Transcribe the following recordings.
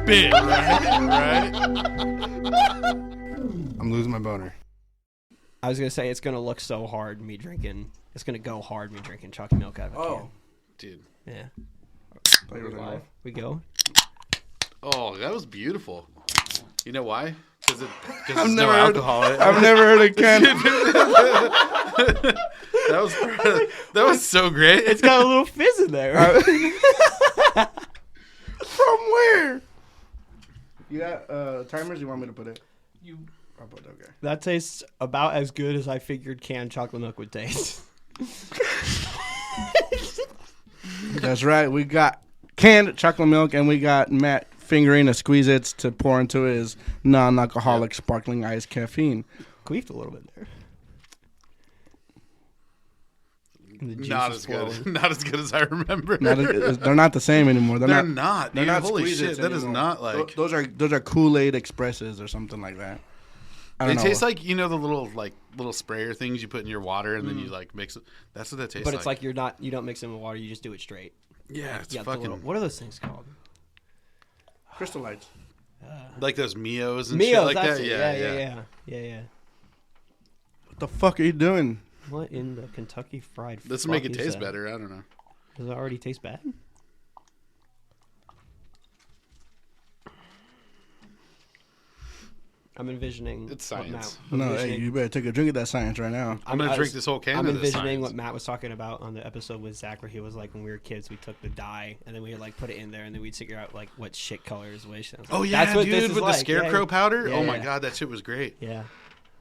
big, right? I'm losing my boner. I was gonna say it's gonna look so hard me drinking. It's gonna go hard me drinking chocolate milk out of a can. Dude. Yeah. We go. Oh, that was beautiful. You know why? Because I've there's no never heard- alcohol in it. I've never heard a can. That was so great. It's got a little fizz in there. From where? You got timers? You want me to put it? I'll put it, okay. That tastes about as good as I figured canned chocolate milk would taste. That's right. We got canned chocolate milk, and we got Matt fingering a Squeeze-Its to pour into his non-alcoholic sparkling ice caffeine. Queefed a little bit there. Not as good. Not as good as I remember. They're not the same anymore. They're not. They're Dude, not holy Squeeze-Its shit. That is anymore. not like. Those are Kool-Aid Expresses or something like that. They taste like, you know, the little sprayer things you put in your water and then you like mix it. That's what that tastes like. But it's like you don't mix them in water. You just do it straight. Yeah, it's fucking. What are those things called? Crystal Lights. Like those Mios and shit like that. Yeah. What the fuck are you doing? What in the Kentucky Fried? This will make it taste better. I don't know. Does it already taste bad? I'm envisioning. It's science. You better take a drink of that science right now. I'm gonna drink this whole can. I'm of this envisioning science. what Matt was talking about on the episode with Zach, where he was like, when we were kids, we took the dye and then we would like put it in there, and then we'd figure out like what shit colors which. Like, oh yeah, that's what dude, this is with like. the scarecrow powder. Yeah, oh my god, that shit was great. Yeah,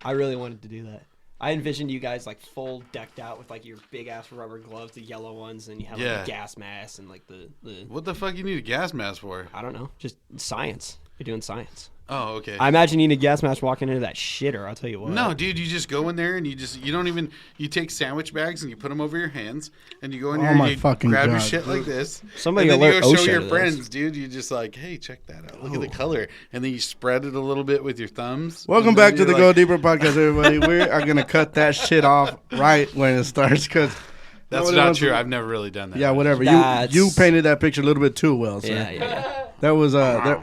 I really wanted to do that. I envisioned you guys like full decked out with like your big ass rubber gloves, the yellow ones, and you have like a gas mask and like the. What the fuck you need a gas mask for? I don't know, just science. You're doing science. Oh, okay. I imagine you need a gas mask walking into that shitter. I'll tell you what. No, dude, you just go in there and you take sandwich bags and you put them over your hands and you go in there and you grab your shit like this. Somebody and then alert you go show OSHA your to friends, this. dude. You just like, hey, check that out. Look at the color, and then you spread it a little bit with your thumbs. Welcome back to the Go Deeper podcast, everybody. We are gonna cut that shit off right when it starts because. That's not true. I've never really done that. Yeah, whatever. You painted that picture a little bit too well. So. Yeah. That was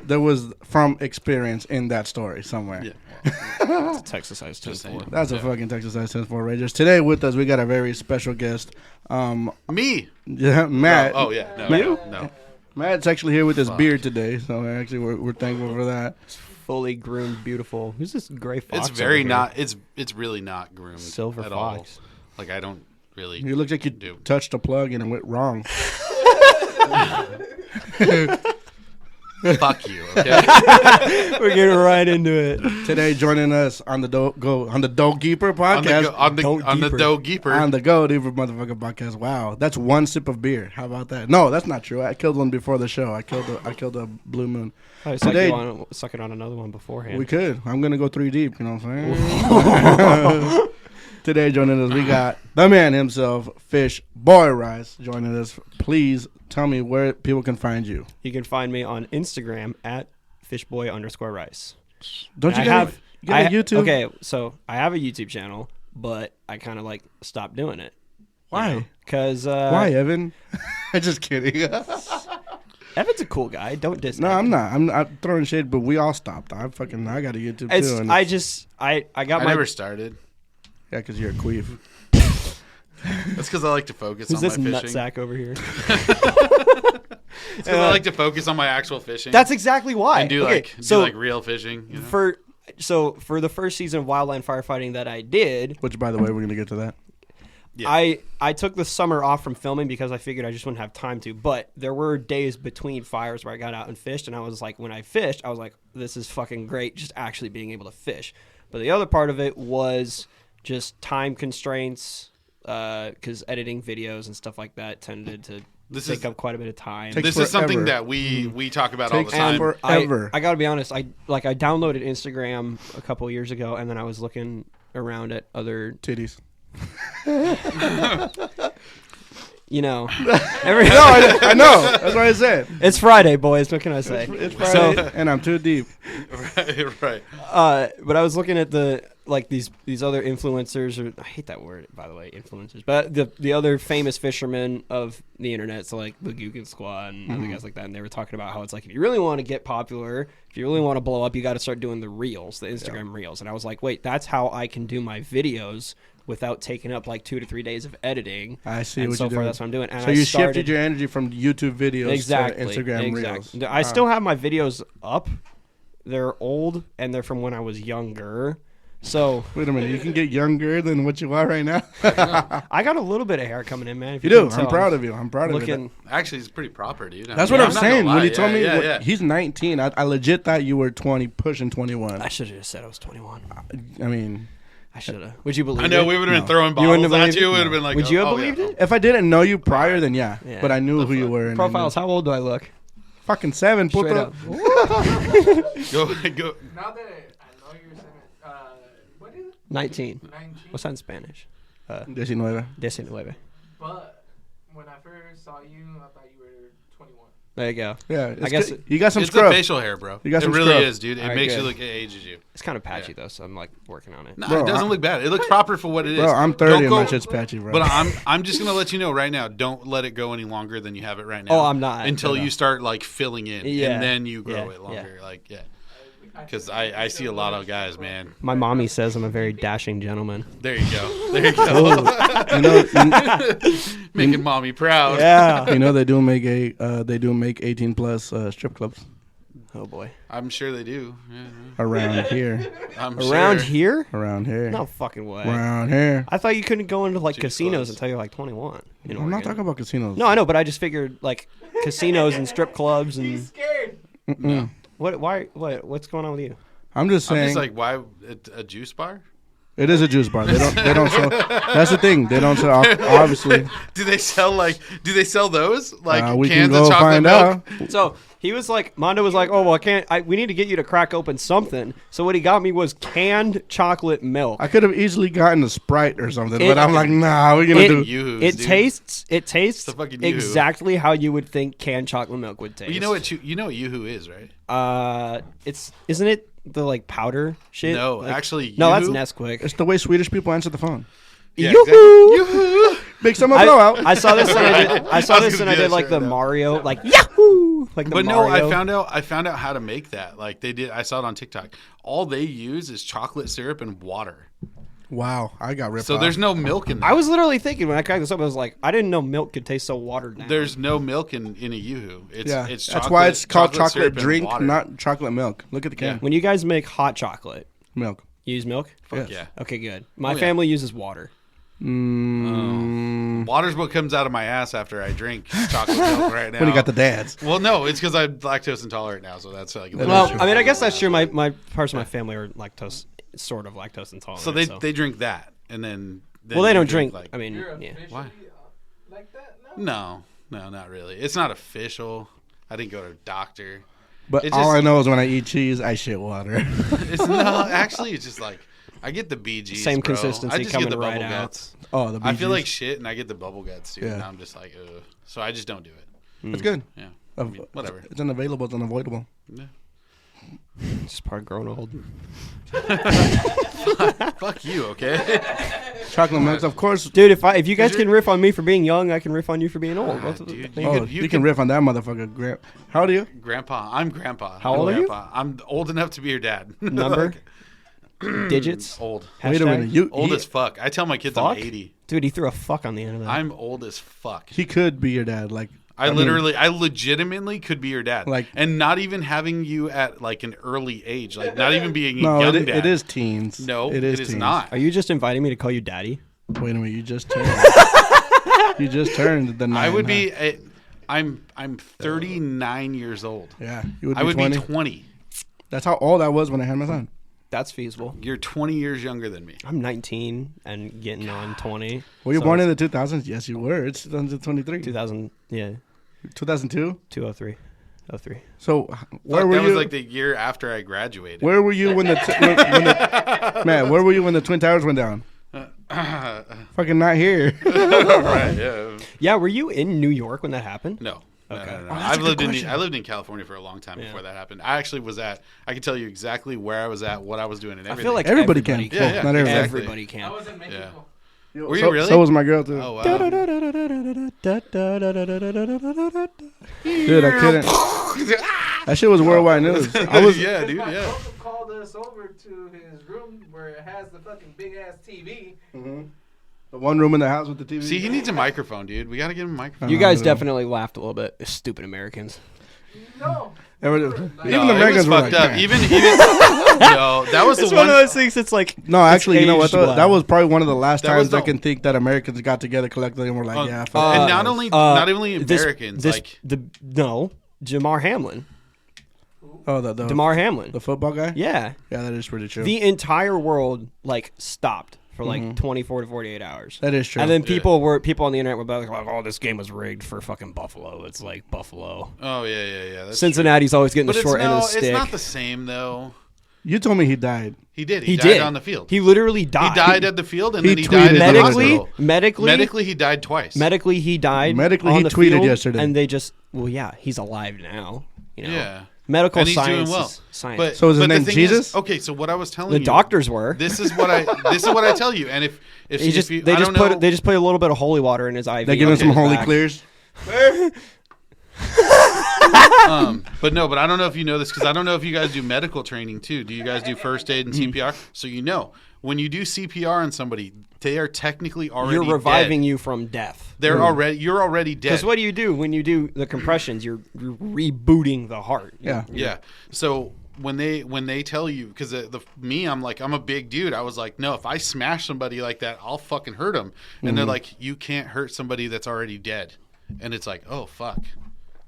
there was from experience in that story somewhere. Yeah. It's a Texas size 10-4. That's a fucking Texas size 10-4 Rangers. Today with us we got a very special guest. Me. Yeah, Matt. Oh yeah. No. Matt's actually here with his beard today, so actually we're thankful for that. It's fully groomed, beautiful. Who's this gray fox? It's very not. It's really not groomed. Silver at fox. all. Like I don't really. You look like you touched a plug and it went wrong. Fuck you. Okay. We're getting right into it. Today, joining us on the Dough Keeper podcast. On the Dough Keeper. On the Go Deeper motherfucking podcast. Wow, that's one sip of beer. How about that? No, that's not true. I killed one before the show. I killed a Blue Moon. Today, suck it on another one beforehand. We could. I'm gonna go 3 deep. You know what I'm saying? Today, joining us, we got the man himself, Fishboy Rice, joining us. Please tell me where people can find you. You can find me on Instagram at Fishboy_Rice. Don't you have a YouTube? Okay, so I have a YouTube channel, but I kind of like stopped doing it. Why? Because why, Evan? I'm just kidding. Evan's a cool guy. Don't diss. No, I'm not. I'm not throwing shade, but we all stopped. I got a YouTube too. And I never started. Yeah, because you're a queef. That's because I like to focus Who's on my this fishing. nutsack over here? It's because I like to focus on my actual fishing. That's exactly why. And do real fishing. You know? For the first season of wildland firefighting that I did, which by the way we're gonna get to that. Yeah. I took the summer off from filming because I figured I just wouldn't have time to. But there were days between fires where I got out and fished, and I was like, when I fished, I was like, this is fucking great, just actually being able to fish. But the other part of it was just time constraints, because editing videos and stuff like that tended to take up quite a bit of time. This is something that we talk about all the time. Forever. I got to be honest. I downloaded Instagram a couple of years ago, and then I was looking around at other titties. You know, I know. That's what I said. It's Friday, boys. What can I say? It's Friday, and I'm too deep. Right. But I was looking at the like these other influencers, or I hate that word, by the way, influencers, but the other famous fishermen of the internet, so like the Googan Squad and other guys like that, and they were talking about how it's like, if you really want to get popular, if you really want to blow up, you got to start doing the reels, the Instagram reels. And I was like, wait, that's how I can do my videos without taking up like 2 to 3 days of editing. I see and what so you're far doing. That's what I'm doing. And so you shifted your energy from YouTube videos to Instagram reels. I still have my videos up. They're old and they're from when I was younger. So wait a minute, you can get younger than what you are right now. I got a little bit of hair coming in, man. You do. I'm proud of you. I'm proud of you. Actually, it's pretty proper, dude. That's what I'm saying. When you told me he's 19, I legit thought you were 20, pushing 21. I should have just said I was 21. I mean, I should have. Would you believe it? I know we would have been throwing bottles at you. It would have been like, would you have believed it? If I didn't know you prior, then yeah. But I knew who you were. Profiles. How old do I look? Fucking 7. Straight up. Go. Now that I know you're 7, what is it? 19. What's that in Spanish? 19. 19. But when I first saw you, I thought you were 21. There you go. Yeah, I guess you got some It's scrub. the facial hair, bro. You got it some really scrub. is, dude. It makes you look, it ages you. It's kind of patchy though, so I'm like working on it. No, Bro, it doesn't look bad. It looks proper for what it is. Bro, I'm 30 and my shit's patchy, bro. But I'm just gonna let you know right now. Don't let it go any longer than you have it right now. Oh, I'm not until you start like filling in, Yeah. and then you grow Yeah. it longer. Like because I see a lot of guys, man. My mommy says I'm a very dashing gentleman. There you go. There you go. Making mommy proud. Yeah. You know they do make 18 plus strip clubs. Oh boy. I'm sure they do. Yeah. Around here. Around here? Around here. No fucking way. Around here. I thought you couldn't go into like Juice casinos clubs. until you're like 21. I'm not talking about casinos. No, I know, but I just figured like casinos and strip clubs and. He's scared. No. What? Why? What's going on with you? I'm just saying. I'm just like, why a juice bar? It is a juice bar. They don't sell. That's the thing. They don't sell. Obviously. Do they sell those like we cans can go of chocolate find milk? out. So he was like, Mondo was like, oh well, we need to get you to crack open something. So what he got me was canned chocolate milk. I could have easily gotten a Sprite or something, but I'm like, nah, we're gonna do. Yoo-hoos, It dude. tastes the fucking Yoo-hoo. exactly how you would think canned chocolate milk would taste. You know what Yoo-hoo is, right? Isn't it the like powder shit? No, Like- actually, no, that's Yoo-hoo- Nesquik. It's the way Swedish people answer the phone. Yeah, Yoo-hoo! exactly. Yoo-hoo! Make some blowout. I saw this and I did. I saw I was this and gonna I do did that like shit the right now. Mario, like Yahoo! Like the But no, Mario. I found out how to make that. Like they did. I saw it on TikTok. All they use is chocolate syrup and water. Wow, I got ripped So off. there's no milk in that. I was literally thinking when I cracked this up, I was like, I didn't know milk could taste so watered down. There's no milk in a Yoo-hoo. It's That's chocolate, why it's called chocolate syrup and drink, water. not chocolate milk. Look at the can. When you guys make hot chocolate, Milk. you use milk? Fuck Yes. yeah. Okay, good. My Oh, yeah. family uses water. Water's what comes out of my ass after I drink chocolate milk right now. When you got the dads. Well, no, it's because I'm lactose intolerant now, so that's like. Well, I mean, I guess that's true. My parts of my family are sort of lactose intolerant. so they drink that, and then well, they you don't drink. Like, I mean, You're yeah. officially Why? like that now? no, not really. It's not official. I didn't go to a doctor. But It all just- I know is when I eat cheese, I shit water. It's no, actually, it's just like I get the BGs. Same bro. consistency I just coming get the right bubble out. guts. Oh, the I feel BGs. like shit, and I get the bubble guts too. Yeah. And I'm just like, ugh. So I just don't do it. It's good. Yeah. I mean, whatever. It's unavailable. It's unavoidable. Yeah. It's just part of growing old. Fuck you, okay? Chocolate milk, of course. Dude, if you guys can riff on me for being young, I can riff on you for being old. Both of the dude, things. Oh, could- you can riff on that motherfucker. How old are you? Grandpa. I'm grandpa. How I'm old are you? grandpa. I'm old enough to be your dad. Number, digits, Old. Wait a minute. hashtag. Old as fuck. I tell my kids Fuck? I'm 80. Dude, he threw a fuck on the end of that. I'm old as fuck. He could be your dad. Like I mean, legitimately could be your dad. Like- and not even having you at like an early age. Like not even being a No, young it dad. is teens. No, it is teens. teens. not. Are you just inviting me to call you daddy? Wait a minute. You just turned. You just turned the 9. I would huh? be. I'm 39 years old. Yeah, you would be I would 20. be 20. That's how old I was when I had my son. That's feasible. You're 20 years younger than me. I'm 19 and getting on 20. Were you So born in it's the 2000s? Yes, you were. It's 2023. 2000? Yeah, 2002. 203. 03. So where Fuck, were that you? was like the year after I graduated. Where were you when Matt? Where were you when the Twin Towers went down? Fucking not here. Right, yeah. Yeah, were you in New York when that happened? No. Okay. No. Oh, I lived in California for a long time before that happened. I actually was I can tell you exactly where I was at, what I was doing, and everything. I feel like everybody can. Yeah, not everybody. Everybody can. I was in Mexico. Yeah. Were you really? So was my girl too. Oh wow. Dude, I couldn't. That shit was worldwide news. I was. Yeah, dude. Yeah. Joseph called us over to his room where it has the fucking big ass TV. Mm-hmm. The one room in the house with the TV. See, he needs a microphone, dude. We gotta give him a microphone. You guys definitely laughed a little bit. Stupid Americans. No. Even No, Americans it were was fucked like, up. "Man." Even no, that was It's the one one. of those things. It's like No, actually, you know what? aged Though? well. That was probably one of the last That was times I the- can think that Americans got together collectively and were like, "Yeah, fuck and it." not only Americans, Damar Hamlin. Oh, Damar Hamlin. the football guy. Yeah. Yeah, that is pretty true. The entire world like stopped for like 24 to 48 hours. That is true. And then people on the internet were like, "Oh, this game was rigged for fucking Buffalo." It's like Buffalo. Oh yeah. That's Cincinnati's always getting But the short end of the stick. it's not the same though. You told me he died. He did. He died did on the field. He literally died. He died at the field, and He then he died tweeted at the medically. hospital. Medically, He died twice. Medically, he died. Medically, on he the tweeted field, yesterday. and they just, well, yeah, he's alive now. You know, Yeah. medical And he's doing science. well. Is science. But, So is his but the name thing Jesus? Is, okay, so what I was telling the you, doctors were. This is what I tell you. And if They if just you, they I just don't put know, they just put a little bit of holy water in his IV. They give him on some his holy back. clears. but I don't know if you know this because I don't know if you guys do medical training too. Do you guys do first aid and CPR? So you know when you do CPR on somebody, they are technically already You're reviving dead. you from death. You're already dead. Because what do you do when you do the compressions? You're rebooting the heart. Yeah. Yeah. So when they tell you, because I'm a big dude. I was like, no, if I smash somebody like that, I'll fucking hurt them. And they're like, you can't hurt somebody that's already dead. And it's like, oh fuck.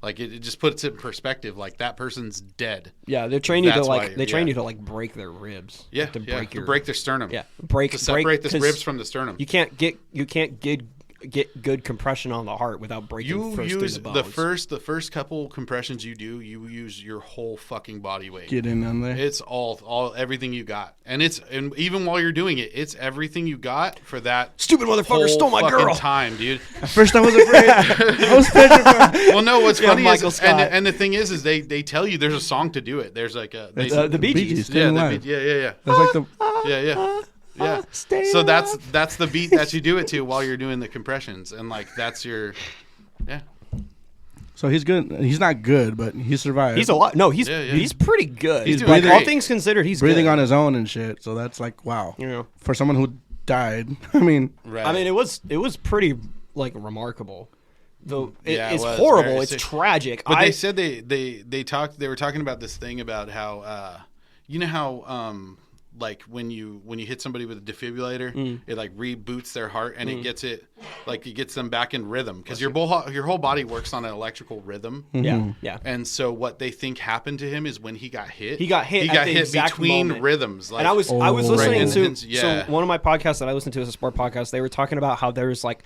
Like it just puts it in perspective. Like that person's dead. Yeah, they train you to That's like why- they train yeah. you to like break their ribs. Yeah. to To break your break their sternum. yeah To separate the ribs from the sternum. You can't get good compression on the heart without breaking You first use through the bones. the first couple compressions you do. You use your whole fucking body weight. Get in on there. It's all everything you got, and even while you're doing it, it's everything you got for that Stupid motherfucker whole stole my fucking girl. time, dude. At first, I was afraid. I was petrified. Well, no, what's Yeah, funny Michael is, Scott. and the thing is they tell you there's a song to do it. There's like The Bee Gees. yeah, Staying Alive. yeah. That's like the. Yeah. Stay So alive. that's the beat that you do it to while you're doing the compressions, and like that's your, yeah. So he's good. He's not good, but he survived. He's a lot. No, he's Yeah. he's pretty good. He's doing like, all great. things considered, he's breathing good. on his own and shit. So that's like wow. You know, For someone who died, I mean, Right. I mean, it was pretty like remarkable. Though Yeah, it it's was horrible, very it's sick. tragic. But they said they were talking about this thing about how you know how like when you hit somebody with a defibrillator, it like reboots their heart and it gets them back in rhythm because your whole body works on an electrical rhythm. yeah. And so what they think happened to him is when he got hit. He got hit at the exact between moment. rhythms. Like, And I was listening Right. to Yeah. so one of my podcasts that I listened to is a sport podcast. They were talking about how there's like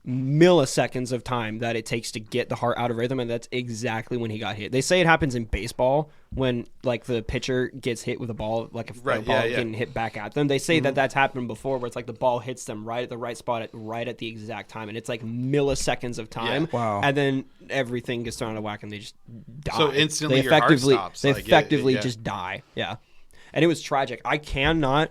milliseconds of time that it takes to get the heart out of rhythm, and that's exactly when he got hit. They say it happens in baseball when like the pitcher gets hit with a ball, like a ball getting hit back at them. They say that that's happened before, where it's like the ball hits them right at the right spot right at the exact time, and it's like milliseconds of time. Yeah. Wow. And then everything gets thrown out of whack, and they just die. So instantly they your heart effectively stops. they Like, effectively yeah. just die. Yeah, and it was tragic. I cannot,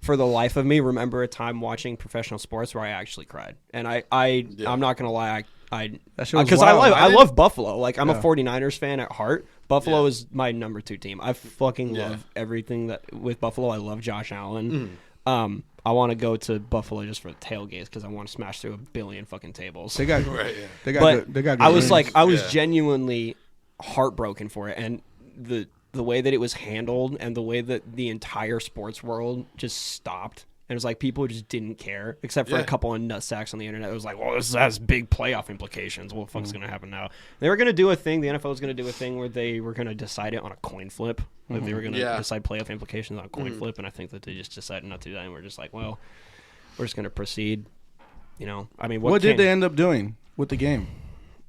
for the life of me, remember a time watching professional sports where I actually cried. And I'm not gonna lie, That shit was because wild. I love Buffalo. Like I'm a 49ers fan at heart. Buffalo Yeah. is my number 2 team. I fucking love everything that with Buffalo. I love Josh Allen. I want to go to Buffalo just for the tailgates because I want to smash through a billion fucking tables. they got Right, yeah. they got But good, they got good I was rings. like, I was Yeah. genuinely heartbroken for it, and the way that it was handled, and the way that the entire sports world just stopped. And it was like people just didn't care, except for a Yeah. couple of nutsacks on the internet. It was like, well, this has big playoff implications. What the fuck's going to happen now? They were going to do a thing. The NFL was going to do a thing where they were going to decide it on a coin flip. Like they were going to Yeah. decide playoff implications on a coin flip. And I think that they just decided not to do that. And we're just like, well, we're just going to proceed. You know, I mean, what did they end up doing with the game?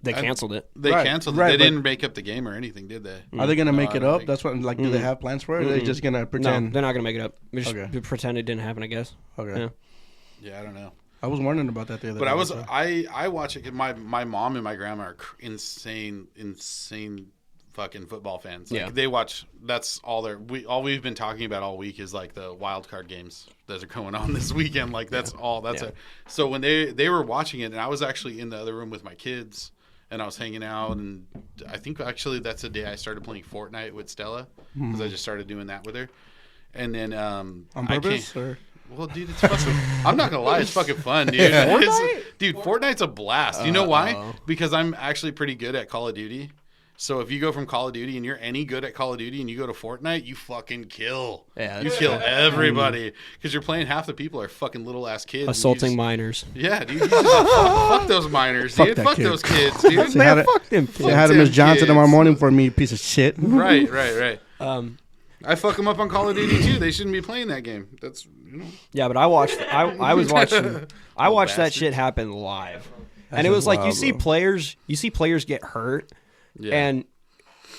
They canceled it. They Right, canceled right, it. They but- didn't make up the game or anything, did they? Are they gonna No, make I it don't up? think- That's what like. Do they have plans for it? Or are they just gonna No, pretend? they're not going to make it up. They just Okay. pretend it didn't happen, I guess. Okay. Yeah. Yeah, I don't know. I was wondering about that the other But day. I watch it. My mom and my grandma are insane fucking football fans. Like, they watch. That's all we've been talking about all week is like the wild card games that are going on this weekend. Like that's all. That's it. So when they were watching it, and I was actually in the other room with my kids, and I was hanging out, and I think actually that's the day I started playing Fortnite with Stella because I just started doing that with her, and then on purpose or. Well, dude, it's fucking. I'm not gonna lie, it's fucking fun, dude. Fortnite's a blast. You know why? Because I'm actually pretty good at Call of Duty. So if you go from Call of Duty and you're any good at Call of Duty and you go to Fortnite, you fucking kill. Yeah, you kill everybody because you're playing. Half the people are fucking little ass kids assaulting minors. Yeah, dude. You just fuck those minors, dude. Fuck those kids, dude. Man, fuck them. They had a Miss Johnson tomorrow morning for me, piece of shit. Right. I fuck them up on Call of Duty too. They shouldn't be playing that game. That's Yeah, but I watched that shit happen live. And it was like you see players get hurt and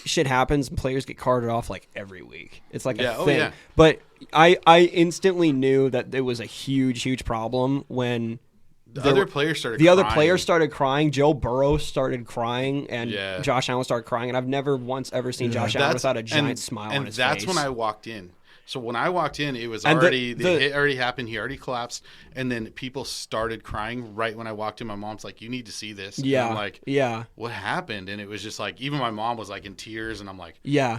shit happens and players get carted off like every week. It's like a thing. But I instantly knew that it was a huge problem when the other players started crying. Joe Burrow started crying, and Josh Allen started crying. And I've never once ever seen Josh Allen without a giant smile on his face. And that's when I walked in. So when I walked in, it was already the hit already happened. He already collapsed, and then people started crying right when I walked in. My mom's like, "You need to see this." Yeah, and I'm like, what happened? And it was just like, even my mom was like in tears, and I'm like,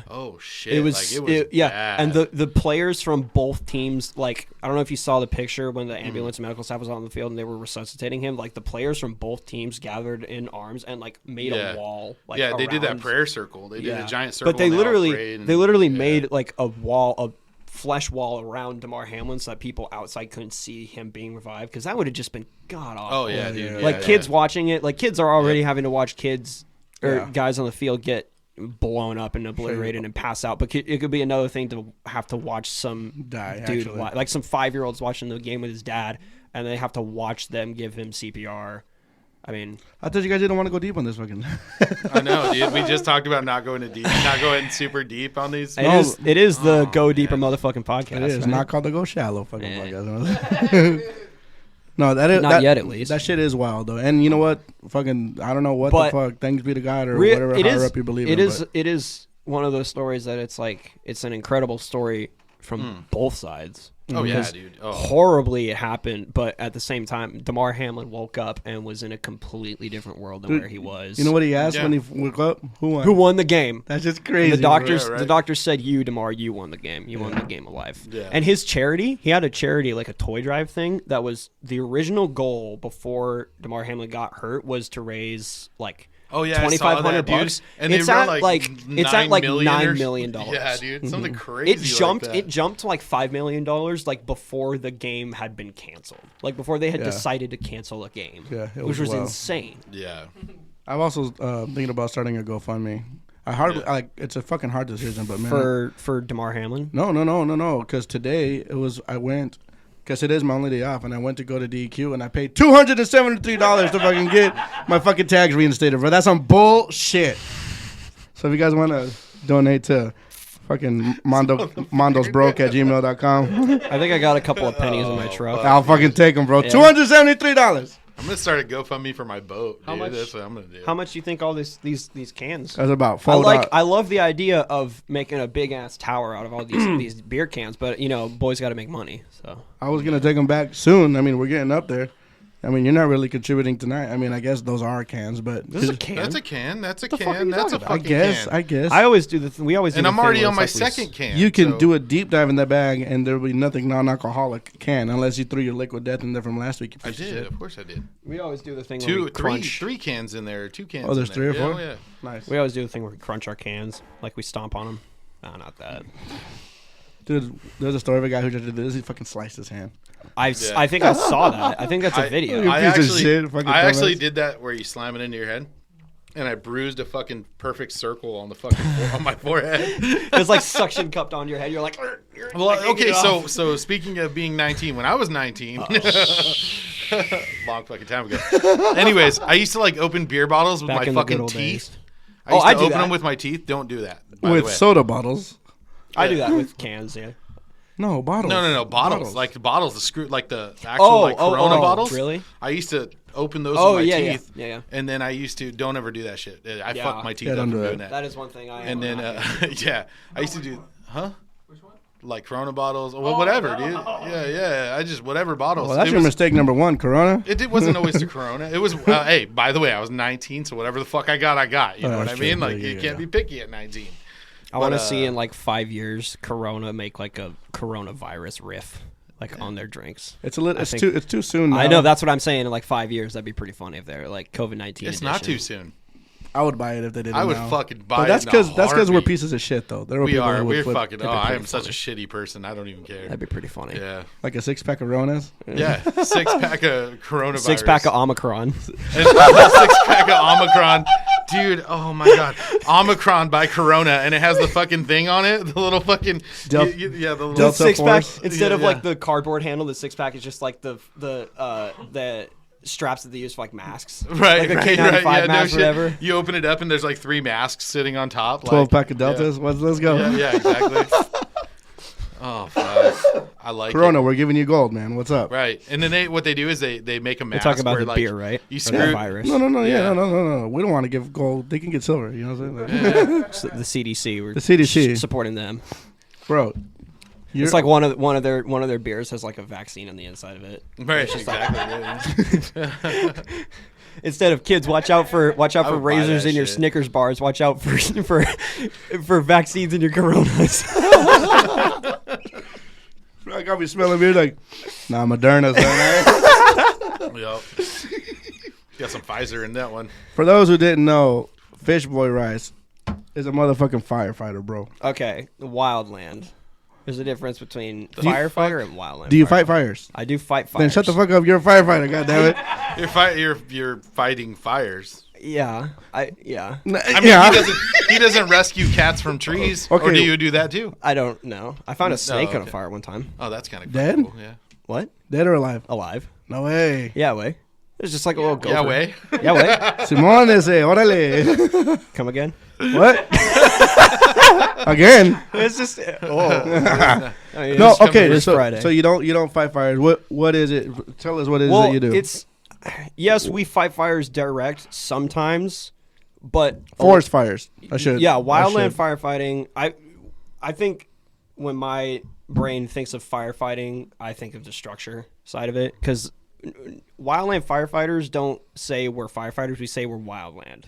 oh shit, it was bad. And the players from both teams, like, I don't know if you saw the picture when the ambulance and medical staff was on the field and they were resuscitating him. Like the players from both teams gathered in arms and like made a wall. Like, they did that prayer circle. They did a giant circle. But they literally made like a wall flesh wall around DeMar Hamlin so that people outside couldn't see him being revived, because that would have just been god awful. Oh yeah, dude. Like kids watching it, like kids are already having to watch kids or guys on the field get blown up and obliterated and pass out, but it could be another thing to have to watch some dude like some 5-year-olds watching the game with his dad and they have to watch them give him CPR. I mean, I thought you guys didn't want to go deep on this fucking. I know, dude. We just talked about not going super deep on these. It is the Go Deeper motherfucking podcast. It is not called the Go Shallow fucking podcast. No, not yet at least. That shit is wild though, and you know what? Fucking, I don't know what the fuck. Thanks be to God or whatever higher up you believe. It is one of those stories that it's like it's an incredible story from both sides. Oh yeah, dude. Horribly it happened, but at the same time, DeMar Hamlin woke up and was in a completely different world than where he was. You know what he asked when he woke up? Who won? Who won the game? That's just crazy. And the doctors said, "You, DeMar, you won the game. You won the game of life." Yeah. And his charity, he had a charity like a toy drive thing that was the original goal before DeMar Hamlin got hurt was to raise like. Oh yeah, $2,500, and it's at like $9 million. Yeah, dude, something crazy. It jumped to like $5 million, like before the game had been canceled, like before they had decided to cancel a game, which was insane. Yeah, I'm also thinking about starting a GoFundMe. It's a fucking hard decision, but man, for DeMar Hamlin. No, because today I went. Because it is my only day off, and I went to go to DQ, and I paid $273 to fucking get my fucking tags reinstated, bro. That's some bullshit. So if you guys want to donate to fucking mondosbroke@gmail.com. I think I got a couple of pennies in my truck. I'll fucking take them, bro. Yeah. $273. I'm gonna start a GoFundMe for my boat. How much? That's what I'm gonna do. How much do you think all these cans? That's about $4. I love the idea of making a big ass tower out of all these beer cans, but boys got to make money. So I was gonna take them back soon. I mean, we're getting up there. I mean, you're not really contributing tonight. I mean, I guess those are cans, but this is a can. That's a can. That's a can. That's a fucking can. I guess. I always do we always do. And the I'm already on my second can. You can do a deep dive in that bag, and there will be nothing non-alcoholic can unless you threw your liquid death in there from last week. I did. Of course, I did. We always do the thing where we crunch. Three cans in there. 2 cans. Oh, there's 3 or 4. Oh, yeah. Nice. We always do the thing where we crunch our cans, like we stomp on them. Nah, not that. Dude, there's a story of a guy who just did this. He fucking sliced his hand. I think I saw that. I think that's a video. I actually did that where you slam it into your head, and I bruised a fucking perfect circle on the fucking on my forehead. It's like suction cupped on your head. You're like, well, okay. So speaking of being 19, when I was 19, long fucking time ago. Anyways, I used to like open beer bottles with my fucking teeth. I used to open them with my teeth. Don't do that. With soda bottles. I do that with cans. Yeah. No, bottles. No, bottles. Like the bottles, the screw, like the actual Corona bottles. Really? I used to open those with my teeth. Yeah. And then I used to don't ever do that shit. I fucked my teeth up don't from do doing that. that. That is one thing I. And then I used to do Which one? like Corona bottles, well, whatever, dude. Yeah. I just whatever bottles. Well, that's your mistake number one, Corona. It wasn't always the Corona. It was hey, by the way, I was 19, so whatever the fuck I got, I got. You know what I mean? Like you can't be picky at 19. I want to see in like 5 years, Corona make like a coronavirus riff, like on their drinks. It's too soon. Now. I know, that's what I'm saying. In like 5 years, that'd be pretty funny if they're like COVID-19. It's not too soon. I would buy it if they did. I would fucking buy but it. That's because we're pieces of shit, though. We're fucking. Oh, I am such a shitty person. I don't even care. That'd be pretty funny. Yeah. Like a 6-pack of Ronas. Yeah, 6-pack of coronavirus. 6-pack of Omicron. 6-pack of Omicron. Dude, oh my god. Omicron by Corona, and it has the fucking thing on it. The little fucking the little Delta 6-pack Force. instead of like the cardboard handle, the 6-pack is just like the straps that they use for like masks. Right, like a K95 mask or whatever. You open it up and there's like 3 masks sitting on top. 12-pack of Deltas. Yeah. Let's go. Yeah, exactly. Oh, fuck. I like Corona, it. we're giving you gold, man. What's up? Right. And then what they do is they make a We're mask. talking about where, the like, beer, right? You Or screw the virus. No. Yeah. No. We don't want to give gold. They can get silver. You know what I'm saying? So the CDC. We're The CDC. supporting them. Bro. It's like one of their beers has like a vaccine on the inside of it. Right, exactly. Instead of kids, watch out for would buy razors that in your shit. Snickers bars. Watch out for vaccines in your Coronas. I got me smelling beer like, nah, Moderna's on there. Yup. Got some Pfizer in that one. For those who didn't know, Fishboy Rice is a motherfucking firefighter, bro. Okay, wildland. There's a difference between firefighter and wildland. Do you fight fires? I do fight fires. Then shut the fuck up. You're a firefighter. God damn it. You're fighting fires. Yeah, I mean, yeah. he doesn't rescue cats from trees. Okay. Or do you do that too? I don't know. I found a snake on a okay. fire one time. Oh, that's kind of Dead? cool. Yeah. What? Dead or alive? Alive? No way. Yeah, way. It was just like a little gopher. Yeah, way. Yeah, way. Simón ese, órale. Come again? What? Again? It's just. Oh. I mean, No, it's coming okay. this So Friday. you don't fight fires. What is it? Tell us what it is Well, that you do. it's yes, we fight fires direct sometimes, but Forest fires. Yeah, wildland firefighting. I think when my brain thinks of firefighting, I think of the structure side of it because wildland firefighters don't say we're firefighters. We say we're wildland.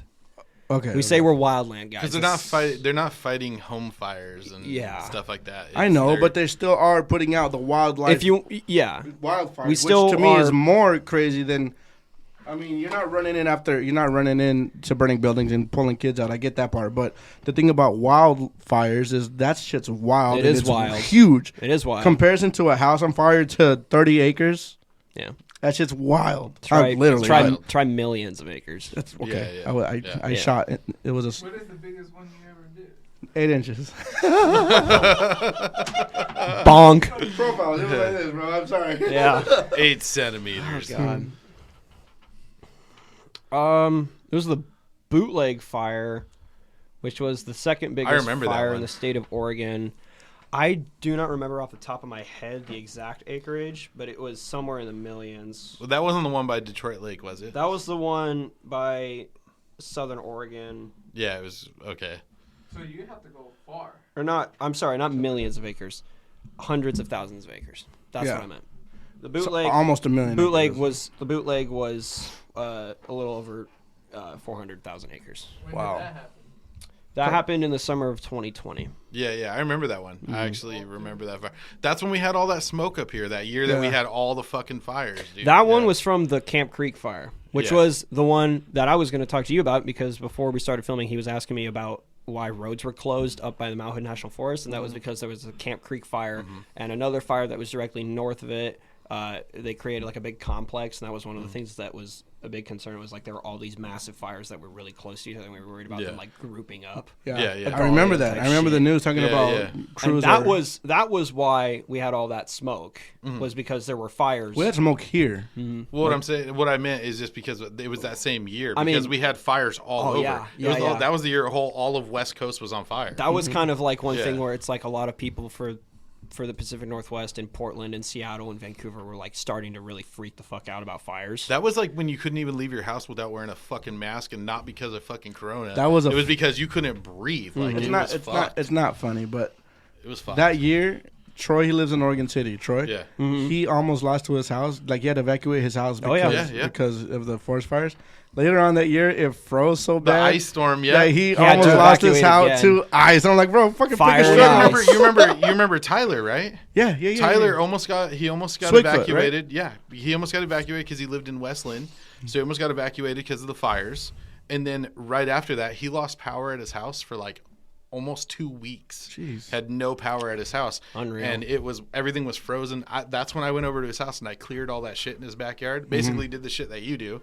Okay. We say we're wildland guys. Because they're not fighting home fires and Yeah. stuff like that. I know, but they still are putting out the wildlife. Wildfires, we still which to me are- is more crazy than. I mean, you're not running in to burning buildings and pulling kids out. I get that part, but the thing about wildfires is that shit's wild. It and is it's wild. huge. It is wild. Comparison to a house on fire to 30 acres. Yeah. That shit's wild. Try Literally. wild. try millions of acres. That's okay. Yeah. I shot. It was What is the biggest one you ever did? 8 inches. Bonk. Profile. It was like this, bro. I'm sorry. Yeah. 8 centimeters. God. It was the bootleg fire, which was the second biggest remember that fire one. in the state of Oregon. I do not remember off the top of my head the exact acreage, but it was somewhere in the millions. Well, that wasn't the one by Detroit Lake, was it? That was the one by Southern Oregon. Yeah, it was okay. So you have to go far. Or not, I'm sorry, not millions of acres. Hundreds of thousands of acres. That's Yeah. what I meant. The So bootleg almost a million. bootleg acres. was a little over 400,000 acres. When Wow. did that happen? That happened in the summer of 2020. Yeah, I remember that one. Mm-hmm. I actually remember that fire. That's when we had all that smoke up here that year that we Yeah. had all the fucking fires, dude. That one Yeah. was from the Camp Creek fire, which Yeah. was the one that I was going to talk to you about because before we started filming, he was asking me about why roads were closed up by the Mount Hood National Forest, and that was because there was a Camp Creek fire and another fire that was directly north of it. They created like a big complex, and that was one of the things that was a big concern. Was like there were all these massive fires that were really close to each other, and we were worried about them like grouping up. Yeah. I remember that. Type I remember the shit. news talking Yeah, about yeah. crews. And that was why we had all that smoke was because there were fires. We had smoke here. Well, what I meant is just because it was that same year. I Because mean- we had fires all Oh, over. yeah. It was Yeah, yeah. That was the year all of West Coast was on fire. That was kind of like one Yeah. thing where it's like a lot of people for for the Pacific Northwest and Portland and Seattle and Vancouver were like starting to really freak the fuck out about fires. That was like when you couldn't even leave your house without wearing a fucking mask, and not because of fucking corona. That was it was because you couldn't breathe. Like it's not funny, but it was fucked. That year, Troy, he lives in Oregon City. Troy, Yeah. He almost lost to his house. Like he had to evacuate his house because of the forest fires. Later on that year, it froze so The bad. ice storm, that he almost lost his house to ice. I'm like, bro, fucking Fire pick a and struggle. You remember Tyler, right? Yeah. Tyler almost got Swiftfoot, evacuated. Right? Yeah, he almost got evacuated because he lived in Westland, so he almost got evacuated because of the fires. And then right after that, he lost power at his house for like almost 2 weeks. Jeez. Had no power at his house. Unreal. And everything was frozen. That's when I went over to his house and I cleared all that shit in his backyard. Basically did the shit that you do.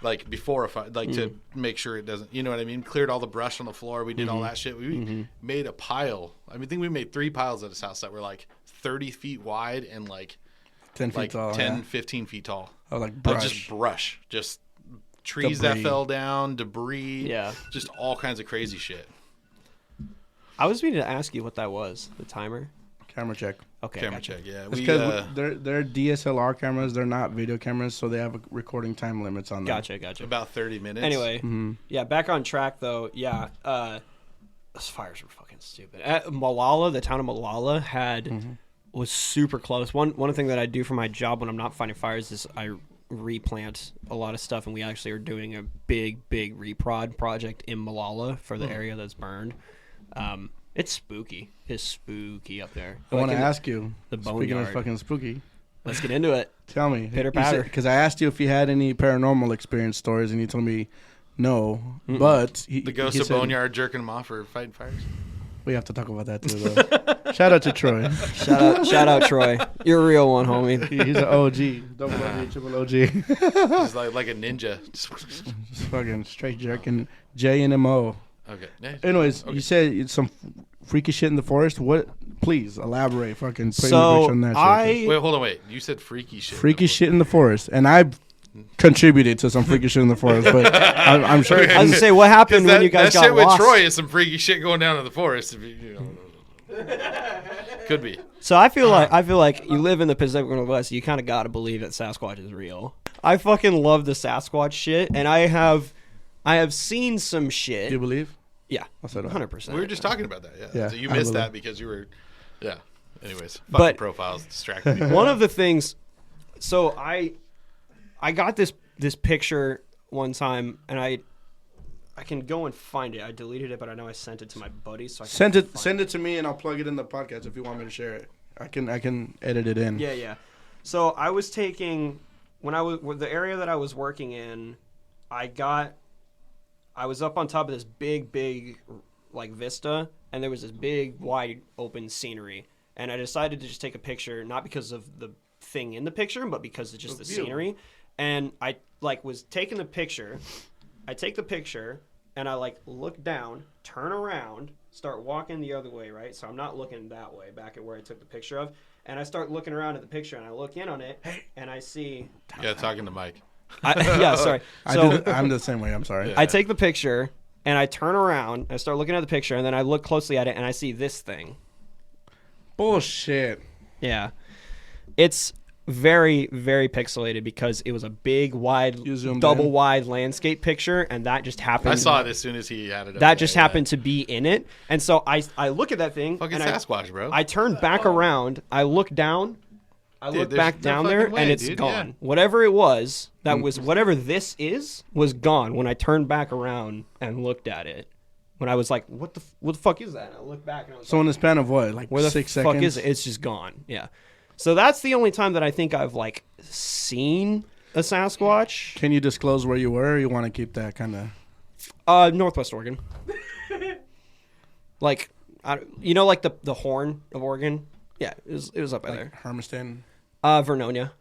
Like before a fire, to make sure it doesn't, you know what I mean? Cleared all the brush on the floor. We did all that shit. We made a pile. I think we made 3 piles at his house that were like 30 feet wide and like 10 feet tall. 15 feet tall. Oh, like brush. Just brush. Just trees Debris. that fell down, debris. Yeah. Just all kinds of crazy shit. I was meaning to ask you what that was, the timer. Camera check. Okay, Camera gotcha. check, yeah. It's because they're DSLR cameras. They're not video cameras, so they have recording time limits on them. Gotcha. About 30 minutes. Anyway, yeah, back on track though. Yeah, those fires were fucking stupid. At Malala, the town of Malala was super close. One thing that I do for my job when I'm not fighting fires is I replant a lot of stuff, and we actually are doing a big reprod project in Malala for the area that's burned. It's spooky. It's spooky up there. I want to ask you, the speaking boneyard. of fucking spooky, Let's get into it. tell me. Pitter patter. Because I asked you if you had any paranormal experience stories, and you told me no. But the ghost of Boneyard jerking him off for fighting fires. We have to talk about that too, though. Shout out to Troy. Shout out, Troy. You're a real one, homie. He's an OG, double OG, triple OG. He's like a ninja. Just fucking straight jerking J and M-O. Okay. Nice. Anyways, Okay. you said it's some freaky shit in the forest. What? Please elaborate. Fucking put So on that shit. Wait, hold on, wait. You said freaky shit. Freaky shit in the forest, and I've contributed to some freaky shit in the forest, but I'm sure. I was gonna say, what happened when you guys got shit lost? with Troy is some freaky shit going down in the forest. If you know. Could be. So I feel like you live in the Pacific Northwest. You kind of got to believe that Sasquatch is real. I fucking love the Sasquatch shit, and I have seen some shit. Do you believe? Yeah, I'll say that. 100%. We were just talking about that. Yeah. So you I missed believe. that because you were. Yeah. Anyways, fucking But- profiles distracted me. One of the things. So I got this picture one time, and I can go and find it. I deleted it, but I know I sent it to my buddies. So I can Send it to me, and I'll plug it in the podcast if you want me to share it. I can edit it in. Yeah. So I was taking the area that I was working in. I was up on top of this big like vista, and there was this big wide open scenery, and I decided to just take a picture, not because of the thing in the picture, but because of just the scenery. And I was taking the picture. I take the picture, and I look down, turn around, start walking the other way, right? So I'm not looking that way, back at where I took the picture of. And I start looking around at the picture, and I look in on it, and I see... Yeah, talking to Mike. yeah, sorry. So I'm the same way. I'm sorry. I take the picture, and I turn around, I start looking at the picture, and then I look closely at it, and I see this thing. Bullshit. Yeah. It's very, very pixelated because it was a big, wide, double wide landscape picture, and that just happened. I saw it as soon as he had it. That just happened to be in it. And so I look at that thing. Fucking and Sasquatch, bro. I turn back around. I look down. I look back down there, and it's gone. Yeah. Whatever it was, whatever this was gone when I turned back around and looked at it. When I was like, what the fuck is that? And I looked back, and I was so in the span of what, like where the 6 fuck seconds? is it? It's just gone. Yeah. So that's the only time that I think I've seen a Sasquatch. Can you disclose where you were, or you want to keep that kind of... Northwest Oregon. The Horn of Oregon? Yeah, it was up there. Hermiston? Vernonia.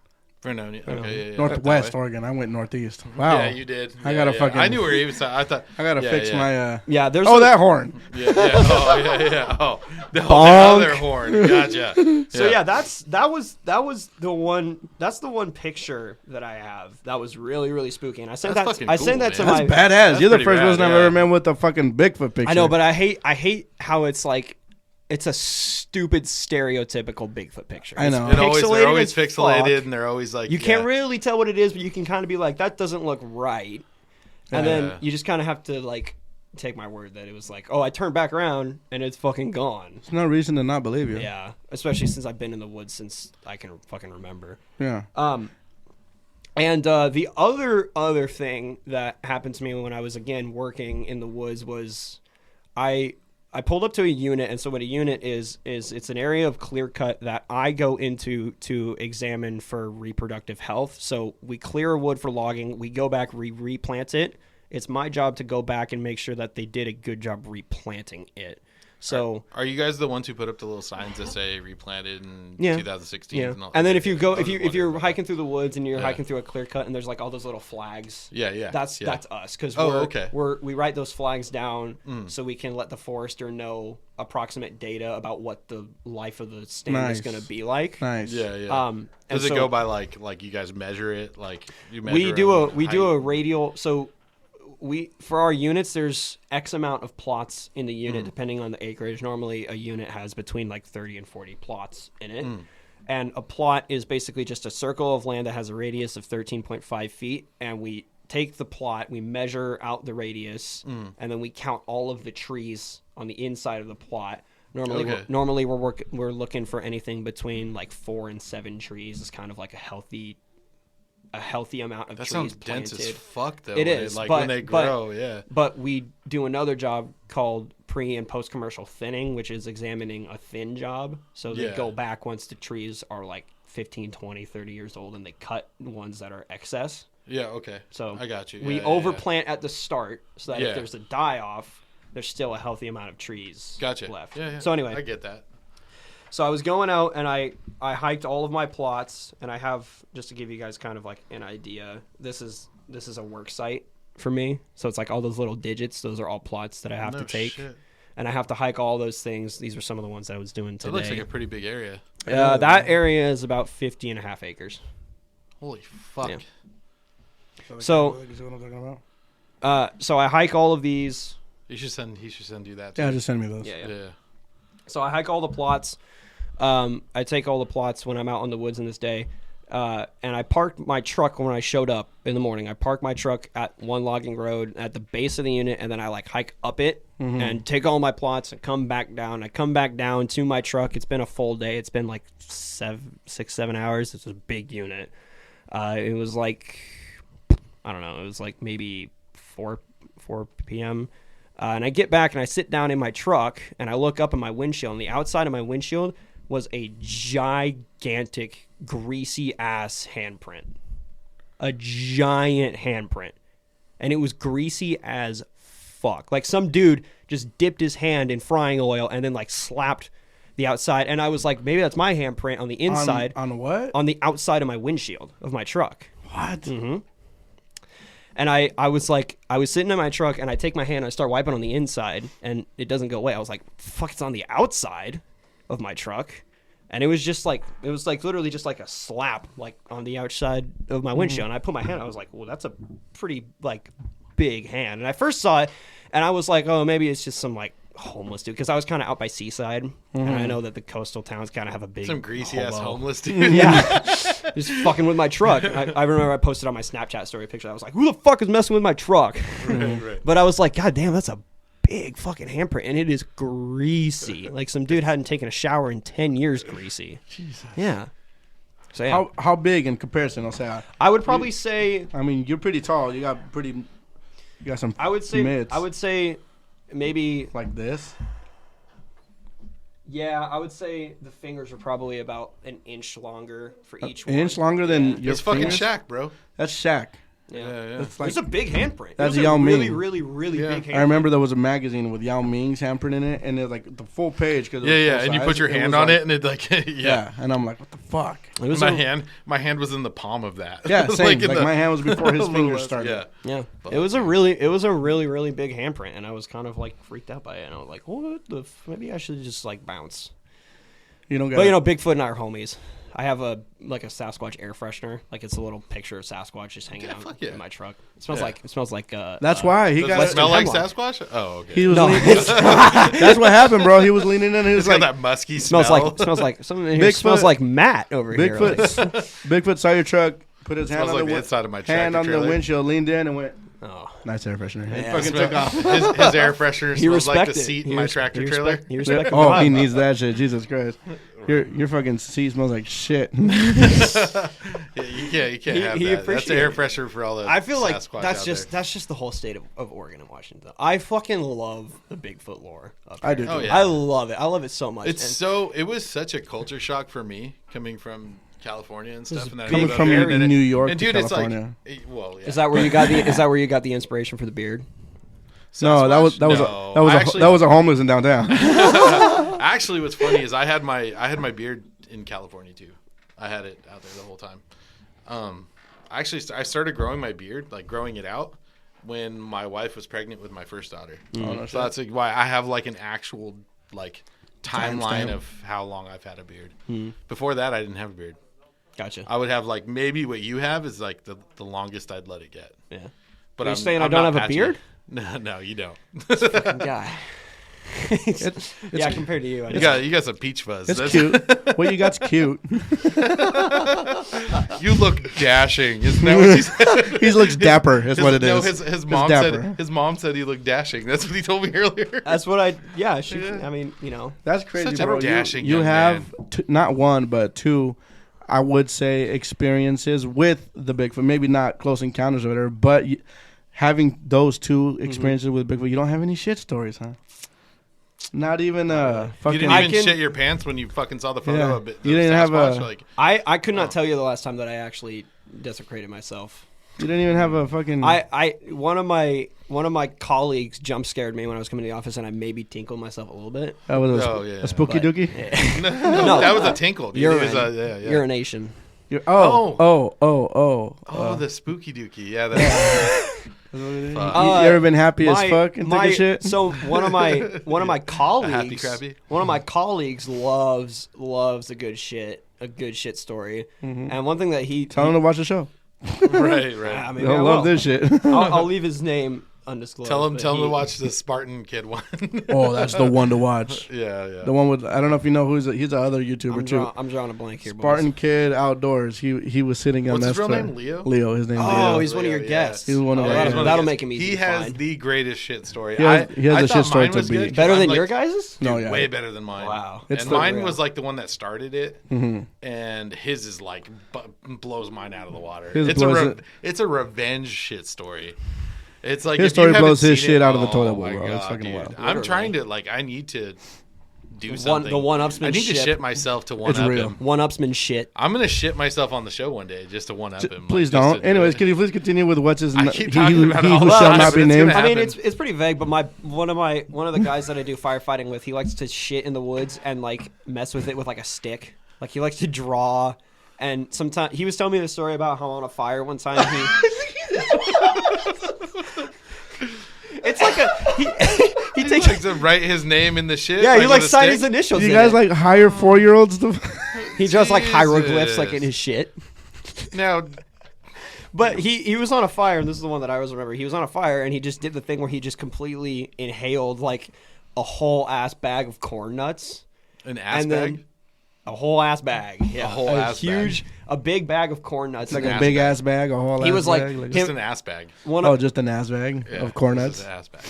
Vernonia. Okay, yeah. Northwest Oregon. I went northeast. Wow. Yeah, you did. I gotta fucking... I knew where he was. I thought... I gotta fix my... Yeah, there's... Oh, that horn. Yeah. Oh, yeah. Oh, the other horn. Gotcha. So that was the one. That's the one picture that I have that was really, really spooky, and I sent that. I sent that to my. That's badass. You're the first rad, person I've ever met with a fucking Bigfoot picture. I know, but I hate how it's like it's a stupid stereotypical Bigfoot picture. I know. They're always as pixelated, fuck. and they're always like You can't really tell what it is, but you can kind of be like, that doesn't look right. And then you just kind of have to like take my word that it was like, oh, I turned back around and it's fucking gone. There's no reason to not believe you. Yeah, especially since I've been in the woods since I can fucking remember. Yeah. And the other thing that happened to me when I was again working in the woods was I pulled up to a unit, and so what a unit is it's an area of clear cut that I go into to examine for reproductive health. So we clear a wood for logging, we go back, replant it. It's my job to go back and make sure that they did a good job replanting it. So are you guys the ones who put up the little signs that say replanted in 2016? Yeah. And then if you're hiking through the woods and you're hiking through a clear cut and there's like all those little flags. Yeah. That's us because we write those flags down so we can let the forester know approximate data about what the life of the stand is going to be like. Nice. Yeah. Does it go by like you guys measure it? Like you measure we do a radial. So for our units, there's X amount of plots in the unit depending on the acreage. Normally a unit has between like 30 and 40 plots in it. And a plot is basically just a circle of land that has a radius of 13.5 feet. And we take the plot, we measure out the radius, and then we count all of the trees on the inside of the plot. Normally we're looking for anything between like 4 and 7 trees. It's kind of like a healthy amount of trees planted. That sounds dense as fuck, though. It is. Like when they grow, yeah. But we do another job called pre- and post-commercial thinning, which is examining a thin job. So they go back once the trees are like 15, 20, 30 years old, and they cut ones that are excess. Yeah, okay. So I got you. We overplant at the start so that if there's a die-off, there's still a healthy amount of trees left. Yeah. So anyway. I get that. So I was going out and I hiked all of my plots, and I have, just to give you guys kind of like an idea, this is a work site for me. So it's like all those little digits, those are all plots that I have to take. Shit. And I have to hike all those things. These are some of the ones that I was doing today. It looks like a pretty big area. That area is about 50 and a half acres. Holy fuck. Yeah. So I hike all of these. He should send you that too. Yeah, just send me those. Yeah. So I hike all the plots. I take all the plots when I'm out in the woods in this day. And I parked my truck when I showed up in the morning. I parked my truck at one logging road at the base of the unit, and then I like hike up it and take all my plots and come back down. I come back down to my truck. It's been a full day. It's been like 6-7 hours. It's a big unit. It was like, I don't know, it was like maybe 4 p.m. And I get back and I sit down in my truck and I look up at my windshield, and the outside of my windshield was a gigantic greasy ass handprint. A giant handprint. And it was greasy as fuck. Like some dude just dipped his hand in frying oil and then like slapped the outside. And I was like, maybe that's my handprint on the inside. On what? On the outside of my windshield of my truck. What? Mm-hmm. And I was sitting in my truck and I take my hand and I start wiping on the inside and it doesn't go away. I was like, fuck, it's on the outside of my truck. And it was literally just like a slap like on the outside of my windshield. And I put my hand, I was like, well, that's a pretty like big hand. And I first saw it and I was like, oh, maybe it's just some like homeless dude, because I was kind of out by Seaside and I know that the coastal towns kind of have a big some greasy ass homeless dude. Yeah. Just fucking with my truck. I remember I posted on my Snapchat story picture. I was like, who the fuck is messing with my truck? Right. But I was like, God damn, that's a big fucking handprint, and it is greasy. Like some dude hadn't taken a shower in 10 years greasy. Jesus. Yeah. So yeah. How big in comparison? I'll say. I would probably say. I mean, you're pretty tall. You got some. I would say. Mitts. I would say maybe like this. Yeah, I would say the fingers are probably about an inch longer for each one. An inch longer than your It's fucking fingers? Shaq, bro. That's Shaq. Yeah. That's like, it's a big handprint. That's it was Yao a Ming. really, really, really big handprint. I remember there was a magazine with Yao Ming's handprint in it, and it was like the full page. Cause And you put your hand on it, and it like yeah. And I'm like, what the fuck? It was my hand was in the palm of that. Yeah, same. like my hand was before his fingers started. Yeah. It was a really, really big handprint, and I was kind of like freaked out by it. And I was like, what the? Maybe I should just like bounce. You don't. But Bigfoot and I are homies. I have a Sasquatch air freshener. Like it's a little picture of Sasquatch just hanging out in my truck. It smells like. That's why he Does got it smell like hemlock. Sasquatch? Oh, okay. He was that's what happened, bro. He was leaning in. And he was It's got like, that musky smell. smells like something in here smells like Matt over here. Like, Bigfoot saw your truck, put his hand Smells on like the inside of my tractor on the trailer. windshield, leaned in, and went. oh. Nice air freshener. He Yeah. fucking took off. His air freshener He smells like the respected. seat in my tractor trailer. He respected the Oh, vibe. he needs that shit. Jesus Christ. Your fucking seat smells like shit. Yeah, you can't He have that. That's appreciated air it. freshener for all the I feel like Sasquatch that's out just there. the whole state of Oregon and Washington. I fucking love the Bigfoot lore. Up I here. do. Oh, yeah. I love it. I love it so much. It was such a culture shock for me coming from California and stuff. And then I Coming moved up from here, and New York and to dude, it's California. like, well, yeah. Is that where you got the? Is that where you got the inspiration for the beard? No, that was Sasquatch? that was a homeless in downtown. Actually, what's funny is I had my beard in California too. I had it out there the whole time. I started growing my beard, like growing it out, when my wife was pregnant with my first daughter. So that's like why I have like an actual like timeline of how long I've had a beard. Before that, I didn't have a beard. Gotcha. I would have like maybe what you have is like the longest I'd let it get. Yeah. But You're I'm saying I'm I don't not have a patchy. beard? No, you don't. Fucking guy. Yeah, compared to you, I You got some peach fuzz. It's That's- cute. What you got's cute. You look dashing. Isn't that what she said? He looks dapper. Is what it is. No, his mom dapper. said his mom said he looked dashing. That's what he told me earlier. That's what I. Yeah. I mean, you know. That's crazy, Such a bro. dashing You young have not one but two, I would say, experiences with the Bigfoot. Maybe not close encounters or whatever, but having those two experiences with Bigfoot, you don't have any shit stories, huh? Not even You fucking. didn't even shit your pants when you fucking saw the photo Yeah. of it. You didn't have a- like, I could not tell you the last time that I actually desecrated myself. You didn't even have a fucking. One of my colleagues jump scared me when I was coming to the office, and I maybe tinkled myself a little bit. That was Oh, yeah. a spooky But- dookie. no, that was a tinkle. Dude. It was Urine. Urination. Oh. The spooky dookie. Yeah, that's You ever been happy as fuck and taking shit? So one of my colleagues, happy crappy? one of my colleagues loves a good shit story, and one thing that Tell him to watch the show. right. I mean, They'll love this shit. I'll leave his name undisclosed. Tell him but to watch the Spartan Kid one. Oh, that's the one to watch. yeah. The one with, I don't know if you know who's he's the other YouTuber too. I'm drawing a blank here. Spartan boys. Kid Outdoors. He was sitting on What's that. his real story. name? Leo? Leo. His name. Oh, Leo. he's one of your Yeah. guests. He's one of our that'll, guests. that'll make him easy. He to has find. the greatest shit story. He has I the thought shit story mine to was beat. good 'cause better I'm than like, your guys's. No, dude, yeah. way better than mine. Wow. It's And the mine real. was like the one that started it, Mm-hmm. and his is like blows mine out of the water. His It's blows it. it's a revenge shit story. It's like His if you story haven't blows his seen shit it- out of the toilet oh bowl, my bro. It's God, fucking dude. wild. I'm trying to I need to do The something. one-upsman I need to shit. shit myself to one It's up real. him. One-upsman shit. I'm gonna shit myself on the show one day just to one up him. Please like, just don't. to- Anyways, can you please continue with what's his I name? keep He talking who about it all who the shall time, not but be it's named. gonna I mean, happen. it's pretty vague, but one of the guys that I do firefighting with, he likes to shit in the woods and like mess with it with like a stick. Like he likes to draw, and sometimes he was telling me the story about how on a fire one time it's like he He takes likes to write his name in the shit. yeah, he with like a signed his stick? initials. You in guys it. like hire 4-year-olds to? he draws like hieroglyphs like in Jesus. his shit. Now, But he was on a fire, and this is the one that I always remember. He was on a fire, and he just did the thing where he just completely inhaled like a whole ass bag of corn nuts. an ass And bag. then a whole ass bag. Yeah. A whole ass huge, a big bag of corn nuts. Like an a ass big bag. ass bag, a whole. He ass was like bag, Just him- an ass bag. one oh, of, just an ass bag Yeah, of corn this nuts. is an ass bag.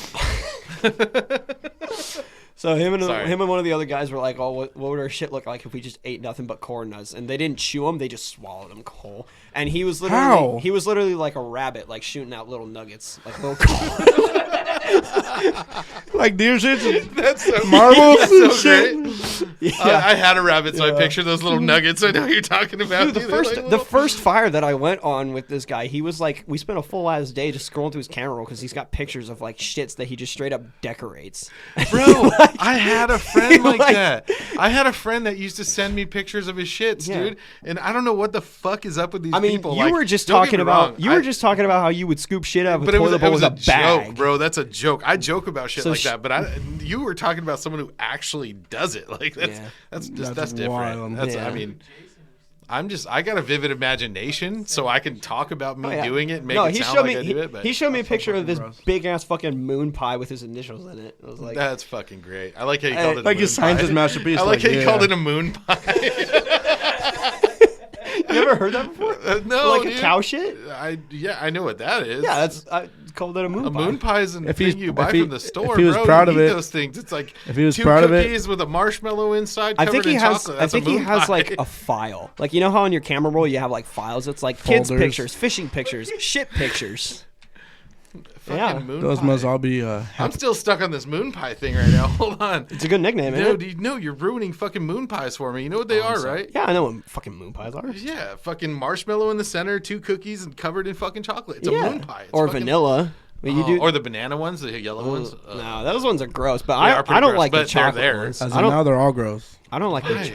so him Sorry. and one of the other guys were like, "Oh, what would our shit look like if we just ate nothing but corn nuts?" And they didn't chew them; they just swallowed them whole. And he was literally like a rabbit, like shooting out little nuggets, like little corn. Like deer shit. That's so Marbles That's and so shit. great. I had a rabbit, so I pictured those little nuggets. I know what you're talking about. Dude, the first fire that I went on with this guy, he was like, we spent a full ass day just scrolling through his camera roll because he's got pictures of like shits that he just straight up decorates. Bro, I had a friend like like- that. I had a friend that used to send me pictures of his shits, Yeah. dude. And I don't know what the fuck is up with these I mean, people. you Like, were just don't get talking me about wrong. you were just talking about how you would scoop shit out of a But it was, toilet bowl with a bag, joke, bro. That's a joke. I joke about shit So like that, but you were talking about someone who actually does it. Like Yeah. that's That's different. wild. That's Yeah. I mean, I got a vivid imagination, so I can talk about me doing it and make it he sound showed like me, I do it. But he showed me a picture of this gross. big ass fucking moon pie with his initials in it. I was like, that's fucking great. I like how you called it a Like moon he signs pie. his masterpiece. I like how you yeah. called it a moon pie. you ever heard that before? No, like dude. a cow shit? I know what that is. Yeah, I called it a moon a pie. moon pie is a If thing he's- you buy if he- from the store, if he was bro. proud You of eat it- those things. It's like if he was two proud of it- cookies with a marshmallow inside I covered think he in has. chocolate. I That's a think he moon has pie. like a file. Like you know how on your camera roll you have like files. It's like kids' Folders. pictures, fishing pictures, shit pictures. Fucking yeah. moon Those pie. must all be. I'm still stuck on this moon pie thing right now. Hold on. It's a good nickname, isn't it? No, you're ruining fucking moon pies for me. You know what they are, right? Yeah, I know what fucking moon pies are. Yeah, fucking marshmallow in the center, 2 cookies, and covered in fucking chocolate. It's Yeah. a moon pie. It's Or fucking- vanilla. But you do. Or the banana ones, the yellow ones. No, those ones are gross. But They are I pretty don't gross, like the but they're chocolate there. ones. As I of don't. now, they're all gross. I don't like the. Why?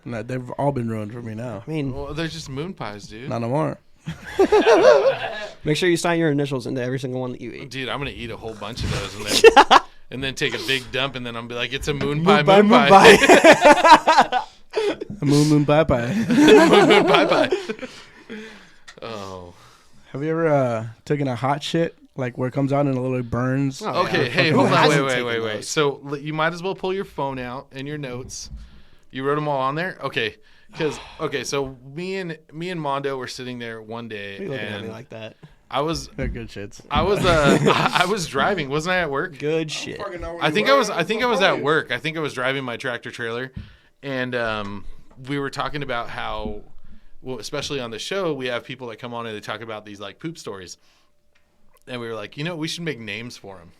No, they've all been ruined for me now. I mean, Well, they're just moon pies, dude. Not no more. make sure you sign your initials into every single one that you eat. Dude, I'm gonna eat a whole bunch of those and then take a big dump, and then I'm be like, it's a moon pie, moon pie. A moon bye bye. moon pie pie. Oh. Have you ever taken a hot shit like where it comes out and it literally burns? Oh, Okay, yeah. hey, Who hold on, hasn't wait. taken those? So you might as well pull your phone out and your notes. You wrote them all on there, okay? Because so me and Mondo were sitting there one day, Why are you looking at me and like that? I was They're good shits. I was driving, wasn't I at work? Good shit. I think I was at work. I think I was driving my tractor trailer, and we were talking about how, well, especially on the show, we have people that come on and they talk about these like poop stories, and we were like, we should make names for them.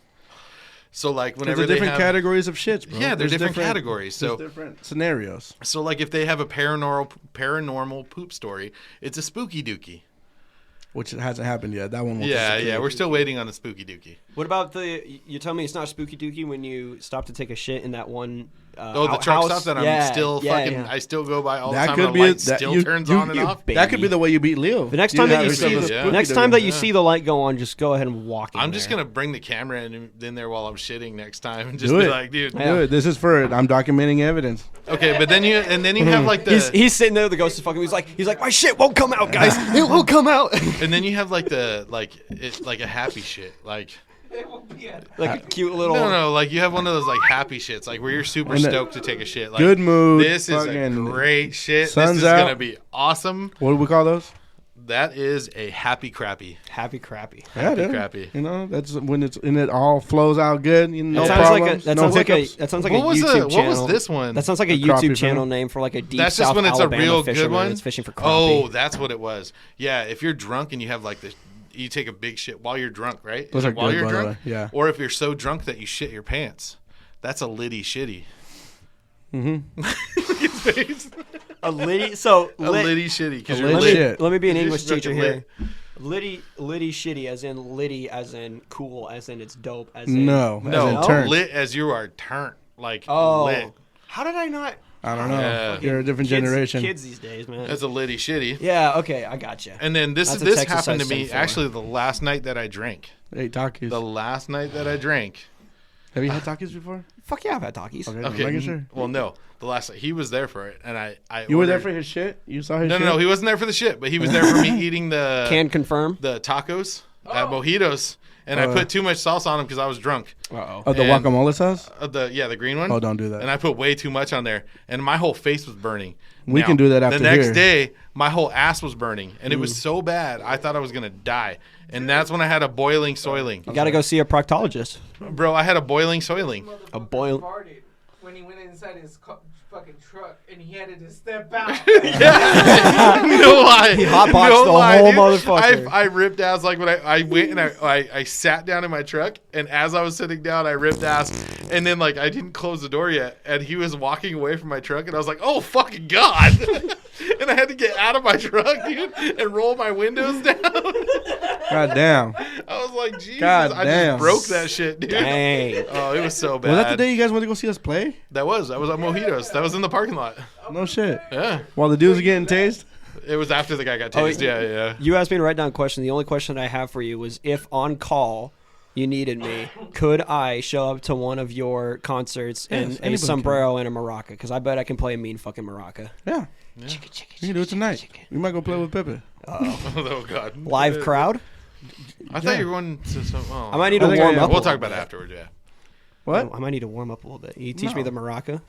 So like whenever There's they different have, categories of shits, bro. yeah, they're There's different categories. So there's different scenarios. so like if they have a paranormal poop story, it's a spooky dookie. Which it hasn't happened yet. That one. Yeah, we're still waiting on the spooky dookie. What about you tell me it's not spooky dookie when you stop to take a shit in that one The truck stop that I'm still fucking. yeah. I still go by all the That time. could And be the a- light that still you- turns you- on and you- off. That could be the way you beat Leo. The next time that you see yourself a the next spooky time that dookie. you see the light go on, just go ahead and walk in I'm just there. gonna bring the camera in there while I'm shitting next time and just Do be it. like, dude. Yeah. Dude, this is for it. I'm documenting evidence. Okay, but then you have like the He's sitting there. The ghost is fucking. He's like, my shit won't come out, guys. It won't come out. and then you have like the like a happy shit like. Like a cute little. No, like you have one of those like happy shits, like where you're super And the- stoked to take a shit. Like, Good mood, This is a fucking great shit. sun's This is out. gonna be awesome. What do we call those? That is a happy crappy. Happy crappy. Yeah, dude. crappy. You know, that's when it all flows out good. You know, no That sounds like problems, that no sounds like a hiccups. that sounds like What a was YouTube channel. What was this one? That sounds like a The crappie YouTube channel film. name for like a deep That's South just when it's Alabama a real good fisherman one. that's fishing for Oh, crappie. that's what it was. Yeah, if you're drunk and you have like you take a big shit while you're drunk, right? Those Is are it while good, you're by the drunk, way, yeah. Or if you're so drunk that you shit your pants, that's a litty shitty. A litty. So A litty shitty because A you're lit lit. shit. let me be an You're English just teacher fucking here. Liddy shitty as in liddy as in cool as in it's dope as in No, No, as in turn. lit as you are turnt. Like oh lit. how did I not I don't know. Yeah. You're a different generation. kids these days man That's a litty shitty. yeah okay I gotcha And then this That's a this Texas happened to size me 74. actually the last night that I drank. Hey, Takis. The last night that I drank. Have you had Takis before? fuck yeah I've had talkies Okay, Okay. making sure. Well, no. The last he was there for it, and I You were there ordered- for his shit? You saw his No, shit? no, he wasn't there for the shit, but he was there for me eating can confirm the tacos at Mojitos, and I put too much sauce on them because I was drunk. uh-oh Oh, the And- guacamole sauce? The green one. Oh, don't do that. And I put way too much on there, and my whole face was burning. We can do that after The next here. day, my whole ass was burning, and it was so bad I thought I was gonna die. And that's when I had a boiling soiling. you gotta go see a proctologist Bro, I had a boiling soiling. A boil- farted when he went inside his fucking truck and he had to just step out. No lie. He hotboxed No the lie, whole dude. motherfucker. I ripped ass like when I went and I sat down in my truck, and as I was sitting down, I ripped ass, and then like I didn't close the door yet, and he was walking away from my truck, and I was like, oh fucking god. And I had to get out of my truck, dude, and roll my windows down. God damn. I was like, Jesus, God I damn. just broke that shit, dude. dang Oh, it was so bad. Was that the day you guys went to go see us play? That was at Mojitos. That was in the parking lot. No shit. Yeah. While the dudes were getting tased? It was after the guy got Oh, tased. Yeah. You asked me to write down a question. The only question I have for you was if on call you needed me, could I show up to one of your concerts in Yes, a anybody sombrero and a maraca? Because I bet I can play a mean fucking maraca. Yeah. Yeah. We can do it tonight. We might go play with Pepe. Oh God. Live crowd. I thought you were going to some. Oh. I might need to I think warm I am. up. We'll a talk little about it bit. afterward. Yeah. What? I might need to warm up a little bit. You teach me the maraca.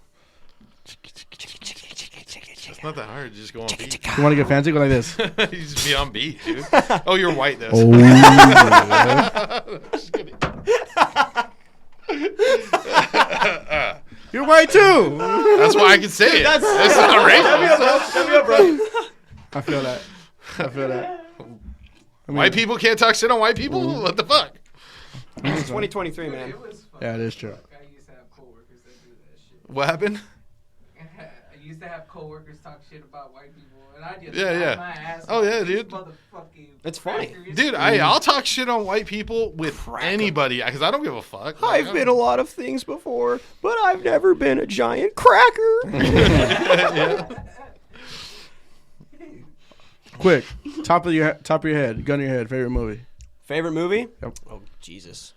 It's not that hard. Just go on beat. You want to get fancy? Go like this. You just be on beat, dude. Oh, you're white though. Just kidding. You're white too. That's why I can say it. That's not racist. I feel that. I mean, White people can't talk shit on white people? What the fuck? It's 2023, Dude, man. it was fun. Yeah, it is true. I used to have coworkers that do that shit. What happened? I used to have coworkers talk shit about white people, and I just Yeah, yeah. my ass Oh, off yeah, these dude. motherfucking It's funny. crackers. Dude, I'll talk shit on white people with anybody because I don't give a fuck. Like, I've been a lot of things before, but I've never been a giant cracker. Quick, top of your head, gun to your head. Favorite movie? Favorite movie? Yep. Oh, Jesus.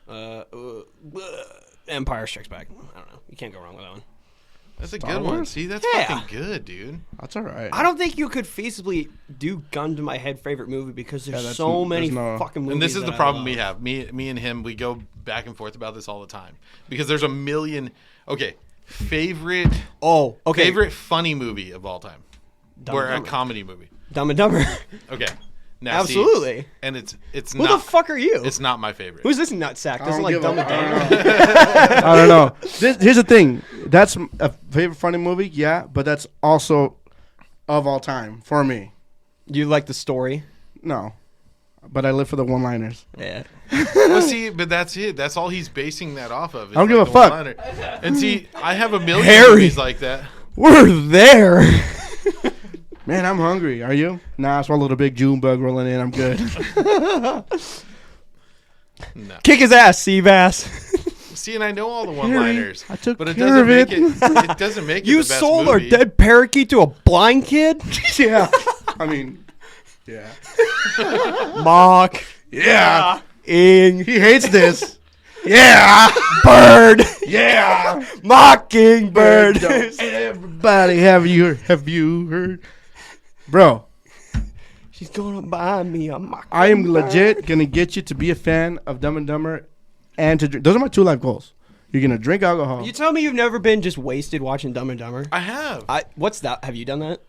Empire Strikes Back. I don't know. You can't go wrong with that one. That's a Star good one. Wars? See, that's Yeah. fucking good, dude. That's all right. I don't think you could feasibly do gun to my head favorite movie because there's that's- so many there's no- fucking movies. And this is that the I problem love. we have. Me and him, we go back and forth about this all the time because there's a million. Okay, favorite favorite funny movie of all time, Dumb or and a Dumber. comedy movie. Dumb and Dumber. Okay, now see, Absolutely. and it's Who not. the fuck are you? It's not my favorite. Who's this nutsack? I Doesn't don't like give Dumb a- and I Dumber. don't know. I don't know. Here's the thing. That's a favorite funny movie, yeah, but that's also of all time for me. You like the story? No, but I live for the one-liners. Yeah. Well, see, but that's it. That's all he's basing that off of. is I don't give a the fuck. one-liner. And see, I have a million Harry. movies like that. We're there. Man, I'm hungry. Are you? Nah, I swallowed a big June bug rolling in. I'm good. No. Kick his ass, Seabass. See, and I know all the one-liners, I took but it care doesn't of make it. it. It doesn't make it You the best sold our movie. dead parakeet to a blind kid? Yeah. I mean, yeah. Mock. Yeah. Ing. He hates this. Yeah. Bird. Yeah. Mockingbird. Everybody, have you heard? Bro, She's gonna buy me a mockingbird. I am legit gonna get you to be a fan of Dumb and Dumber and to drink. Those are my 2 life goals. You're gonna drink alcohol. You tell me you've never been just wasted watching Dumb and Dumber? I have. What's that? Have you done that?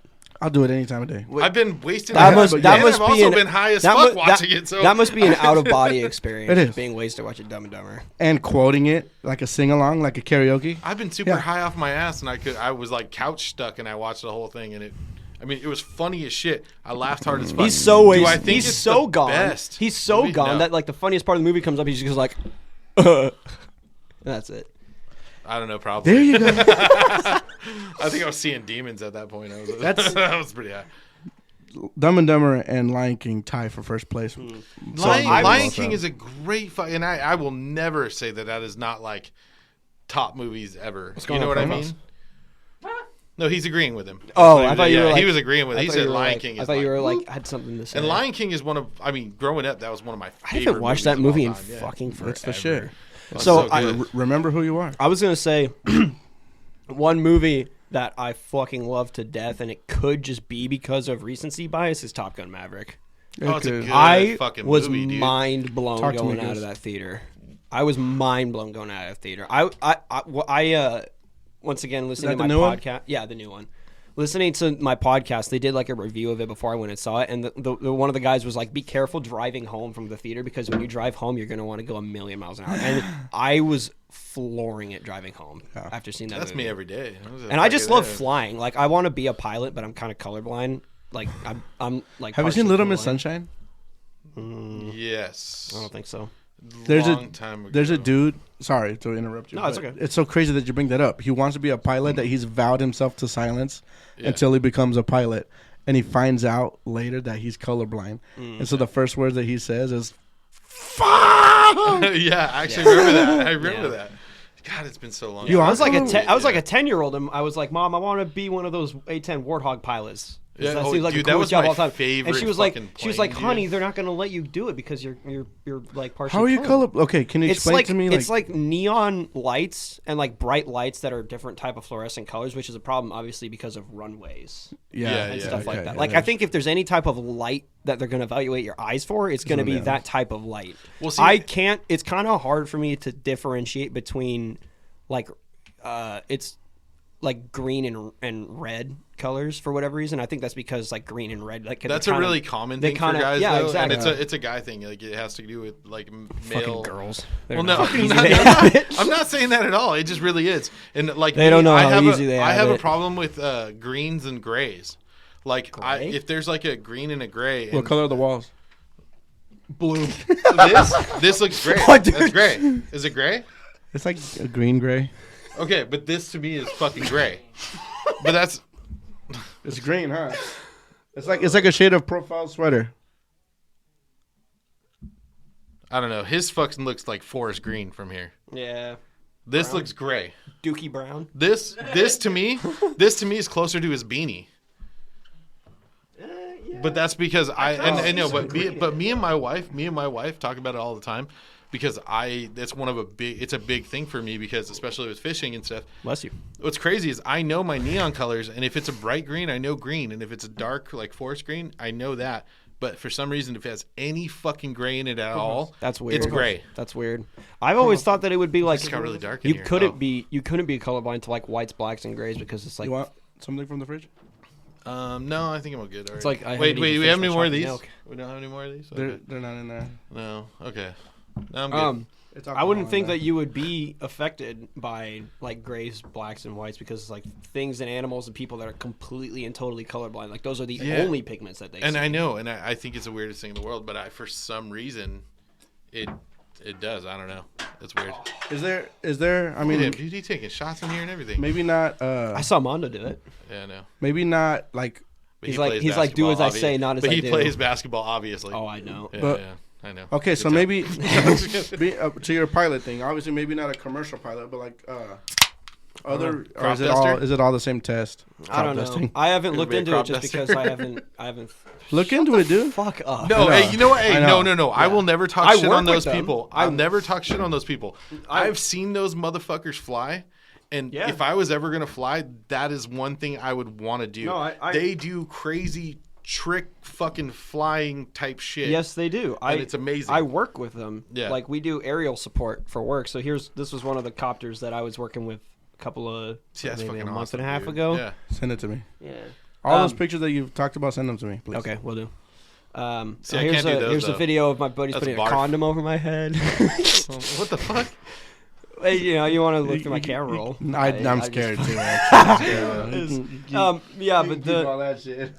I'll do it any time of day. I've been wasted. That and must I've be also an, been high as that fuck mu- watching that, it. So that must be an out of body experience. It is. Being wasted watching Dumb and Dumber. And quoting it like a sing along, like a karaoke. I've been super Yeah. high off my ass, and I was like couch stuck, and I watched the whole thing, and it was funny as shit. I laughed hard as fuck. He's so Do wasted. I think He's it's so the gone. best He's so movie? gone No. that like the funniest part of the movie comes up. He's just like, that's it. I don't know, probably. There you go. I think I was seeing demons at that point. That's- that was pretty high. Dumb and Dumber and Lion King tie for first place. Lion King is a great and I will never say that is not like top movies ever. You going know on, what I Carlos? mean? No, he's agreeing with him. Oh, I thought you were like, he was agreeing with it. I He thought said you were Lion like- King I is thought you were like, like had something to say. and Lion King is growing up, that was one of my I favorite haven't watched that movies movie of in all time. Yeah. fucking forever. That's the shit. So so I, good. Remember who you are. I was gonna say one movie that I fucking love to death, and it could just be because of recency bias, is Top Gun Maverick. Oh, it's a Okay. good I fucking was movie, dude. mind blown Talk to me, going out Chris. of that theater. I was mind blown going out of the theater. I once again listening that to the my new one? podcast. Yeah, the new one. Listening to my podcast, they did like a review of it before I went and saw it, and the one of the guys was like, "Be careful driving home from the theater because when you drive home, you're gonna want to go a million miles an hour." And I was flooring it driving home after seeing that. That's movie. me every day. And I just love flying. Like I want to be a pilot, but I'm kind of colorblind. Like I'm like. Have you seen partially Little Miss colorblind. Sunshine? Yes. I don't think so. There's Long time ago. There's a dude. Sorry to interrupt you. No, it's but okay. It's so crazy that you bring that up. He wants to be a pilot that he's vowed himself to silence Yeah. until he becomes a pilot, and he finds out later that he's colorblind. And so the first words that he says is "fuck." Yeah, I actually remember that. I remember that. God, it's been so long. You I was like also- I was like a 10-year-old, and I was like, "Mom, I want to be one of those A-10 Warthog pilots." Yeah, That oh, seems like dude, the coolest that job was all my time. favorite. And she was like, fucking plane, honey, dude. they're not gonna let you do it because you're like partially. How are you colored. color? Okay, can you It's explain like to me? it's like neon lights and like bright lights that are different type of fluorescent colors, which is a problem obviously because of runways and stuff like that. Like I think if there's any type of light that they're going to evaluate your eyes for, it's going to be that type of light. Well, see, I can't. It's kind of hard for me to differentiate between like it's like green and red colors for whatever reason. I think that's because like green and red like that's a really common thing for guys, yeah, though, exactly. and it's a guy thing. Like it has to do with like male girls. Well, no, I'm not saying that at all. It just really is, and like They don't know I how have easy they I have have a it. problem with greens and grays. Like Gray? if there's like a green and a gray, what and color are the walls? blue. this looks gray. What, dude? That's gray. Is it gray? It's like a green gray. Okay, but this to me is fucking gray. But that's It's green, huh? It's like a shade of profile sweater. I don't know. His fucking looks like forest green from here. Yeah, This looks gray. Dookie Brown. This to me is closer to his beanie. But that's because I know, but me and my wife talk about it all the time because it's a big thing for me because especially with fishing and stuff. Bless you. What's crazy is I know my neon colors, and if it's a bright green, I know green, and if it's a dark like forest green, I know that. But for some reason, if it has any fucking gray in it at all, That's weird. It's gray. That's weird. I've always thought that it would be like just got really dark in you here. couldn't be colorblind to like whites, blacks, and grays because it's like You want something from the fridge? No, I think I'm good. Already. It's like I wait, haven't even we have finished any my more of chocolate these? milk. We don't have any more of these. They're Okay. not in there. No. Okay. No, I'm good. It's I wouldn't think alcohol that you would be affected by like grays, blacks, and whites because it's like things and animals and people that are completely and totally colorblind. Like those are the Yeah. only pigments that they And see. I know, and I think it's the weirdest thing in the world, but for some reason, it does. I don't know. It's weird. in there. Is there? I mean, Yeah, dude, he taking shots in here and everything. maybe not. I saw Mondo do it. Yeah, I know. Maybe not like. But He's he like- plays he's like, do as I basketball, say, not as but I he do. plays basketball, obviously. Oh, I know. Yeah, But- yeah, I know. Okay, so Good maybe to your pilot thing. Obviously, maybe not a commercial pilot, but like other. Or Crop is it duster? all? Is it all the same test? I don't know. Crop dusting. I haven't Could looked be a into it crop just duster. because I haven't. Look into it, dude. Fuck up. No, I know. hey, you know what? Hey, I know. no. I will never talk I shit work on those with them. people. I'll never talk shit on those people. I've seen those motherfuckers fly, and Yeah. if I was ever gonna fly, that is one thing I would want to do. No, I- They do crazy trick fucking flying type shit. Yes, they do. And it's amazing. I work with them. Yeah. Like we do aerial support for work. So this was one of the copters that I was working with a couple of See, that's maybe fucking a month awesome, and a half dude. ago. Yeah. Send it to me. Yeah. All those pictures that you've talked about, send them to me, please. Okay, we'll do. See, I here's can't do those, here's a though. video of my buddies That's putting barf. a condom over my head. What the fuck? Hey, you want to look through my camera roll? I'm I scared just- too. Actually. Yeah, but the all that shit.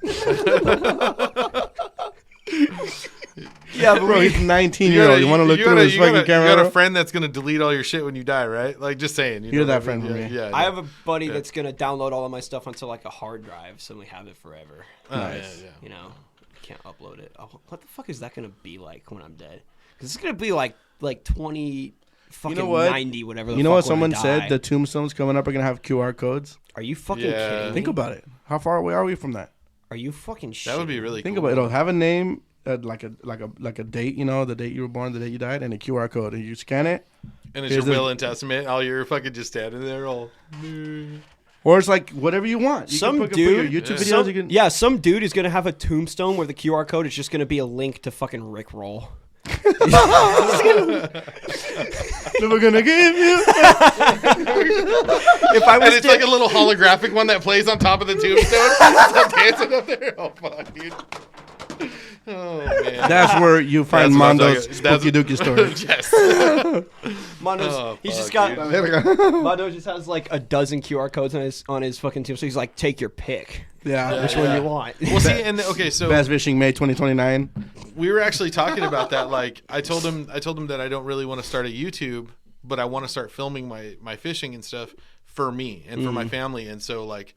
yeah, but Bro, we, he's 19 years old. You want to look through his fucking You camera? got a friend that's gonna delete all your shit when you die, right? Like, just saying. You You're know that what I mean? friend for me. Yeah, I have a buddy Yeah. that's gonna download all of my stuff onto like a hard drive, so we have it forever. Nice. Yeah. You know, I can't upload it. Oh, what the fuck is that gonna be like when I'm dead? Because it's gonna be like 20, fucking You know what? 90, whatever. The You know fuck what when I someone said? die. The tombstones coming up are gonna have QR codes. Are you fucking Yeah. kidding me? Think about it. How far away are we from that? Are you fucking shit? That would be really Think cool. about it. It'll have a name, like a date. You know, the date you were born, the date you died, and a QR code. And you scan it, And it's your Here's the- will and testament. Oh, you're fucking just standing there all. or it's like whatever you want. You Some can put dude, your YouTube videos. You can. some dude is gonna have a tombstone where the QR code is just gonna be a link to fucking Rickroll. Never gonna give you. If I And was it's like a little holographic one that plays on top of the tombstone. It's dancing up there. Oh, fuck, dude. Oh, man. That's where you find That's what I'm Mondo's talking- that's- spooky dookie stories. Yes. Mondo's, Oh, he's just fuck, got dude. Mondo just has like a dozen QR codes on his fucking team. So he's like, take your pick, Yeah. which one you want. Well, see, and okay, so Bass fishing May 2029. we were actually talking about that. Like, I told him that I don't really want to start a YouTube, but I want to start filming my fishing and stuff for me and for my family. And so, like,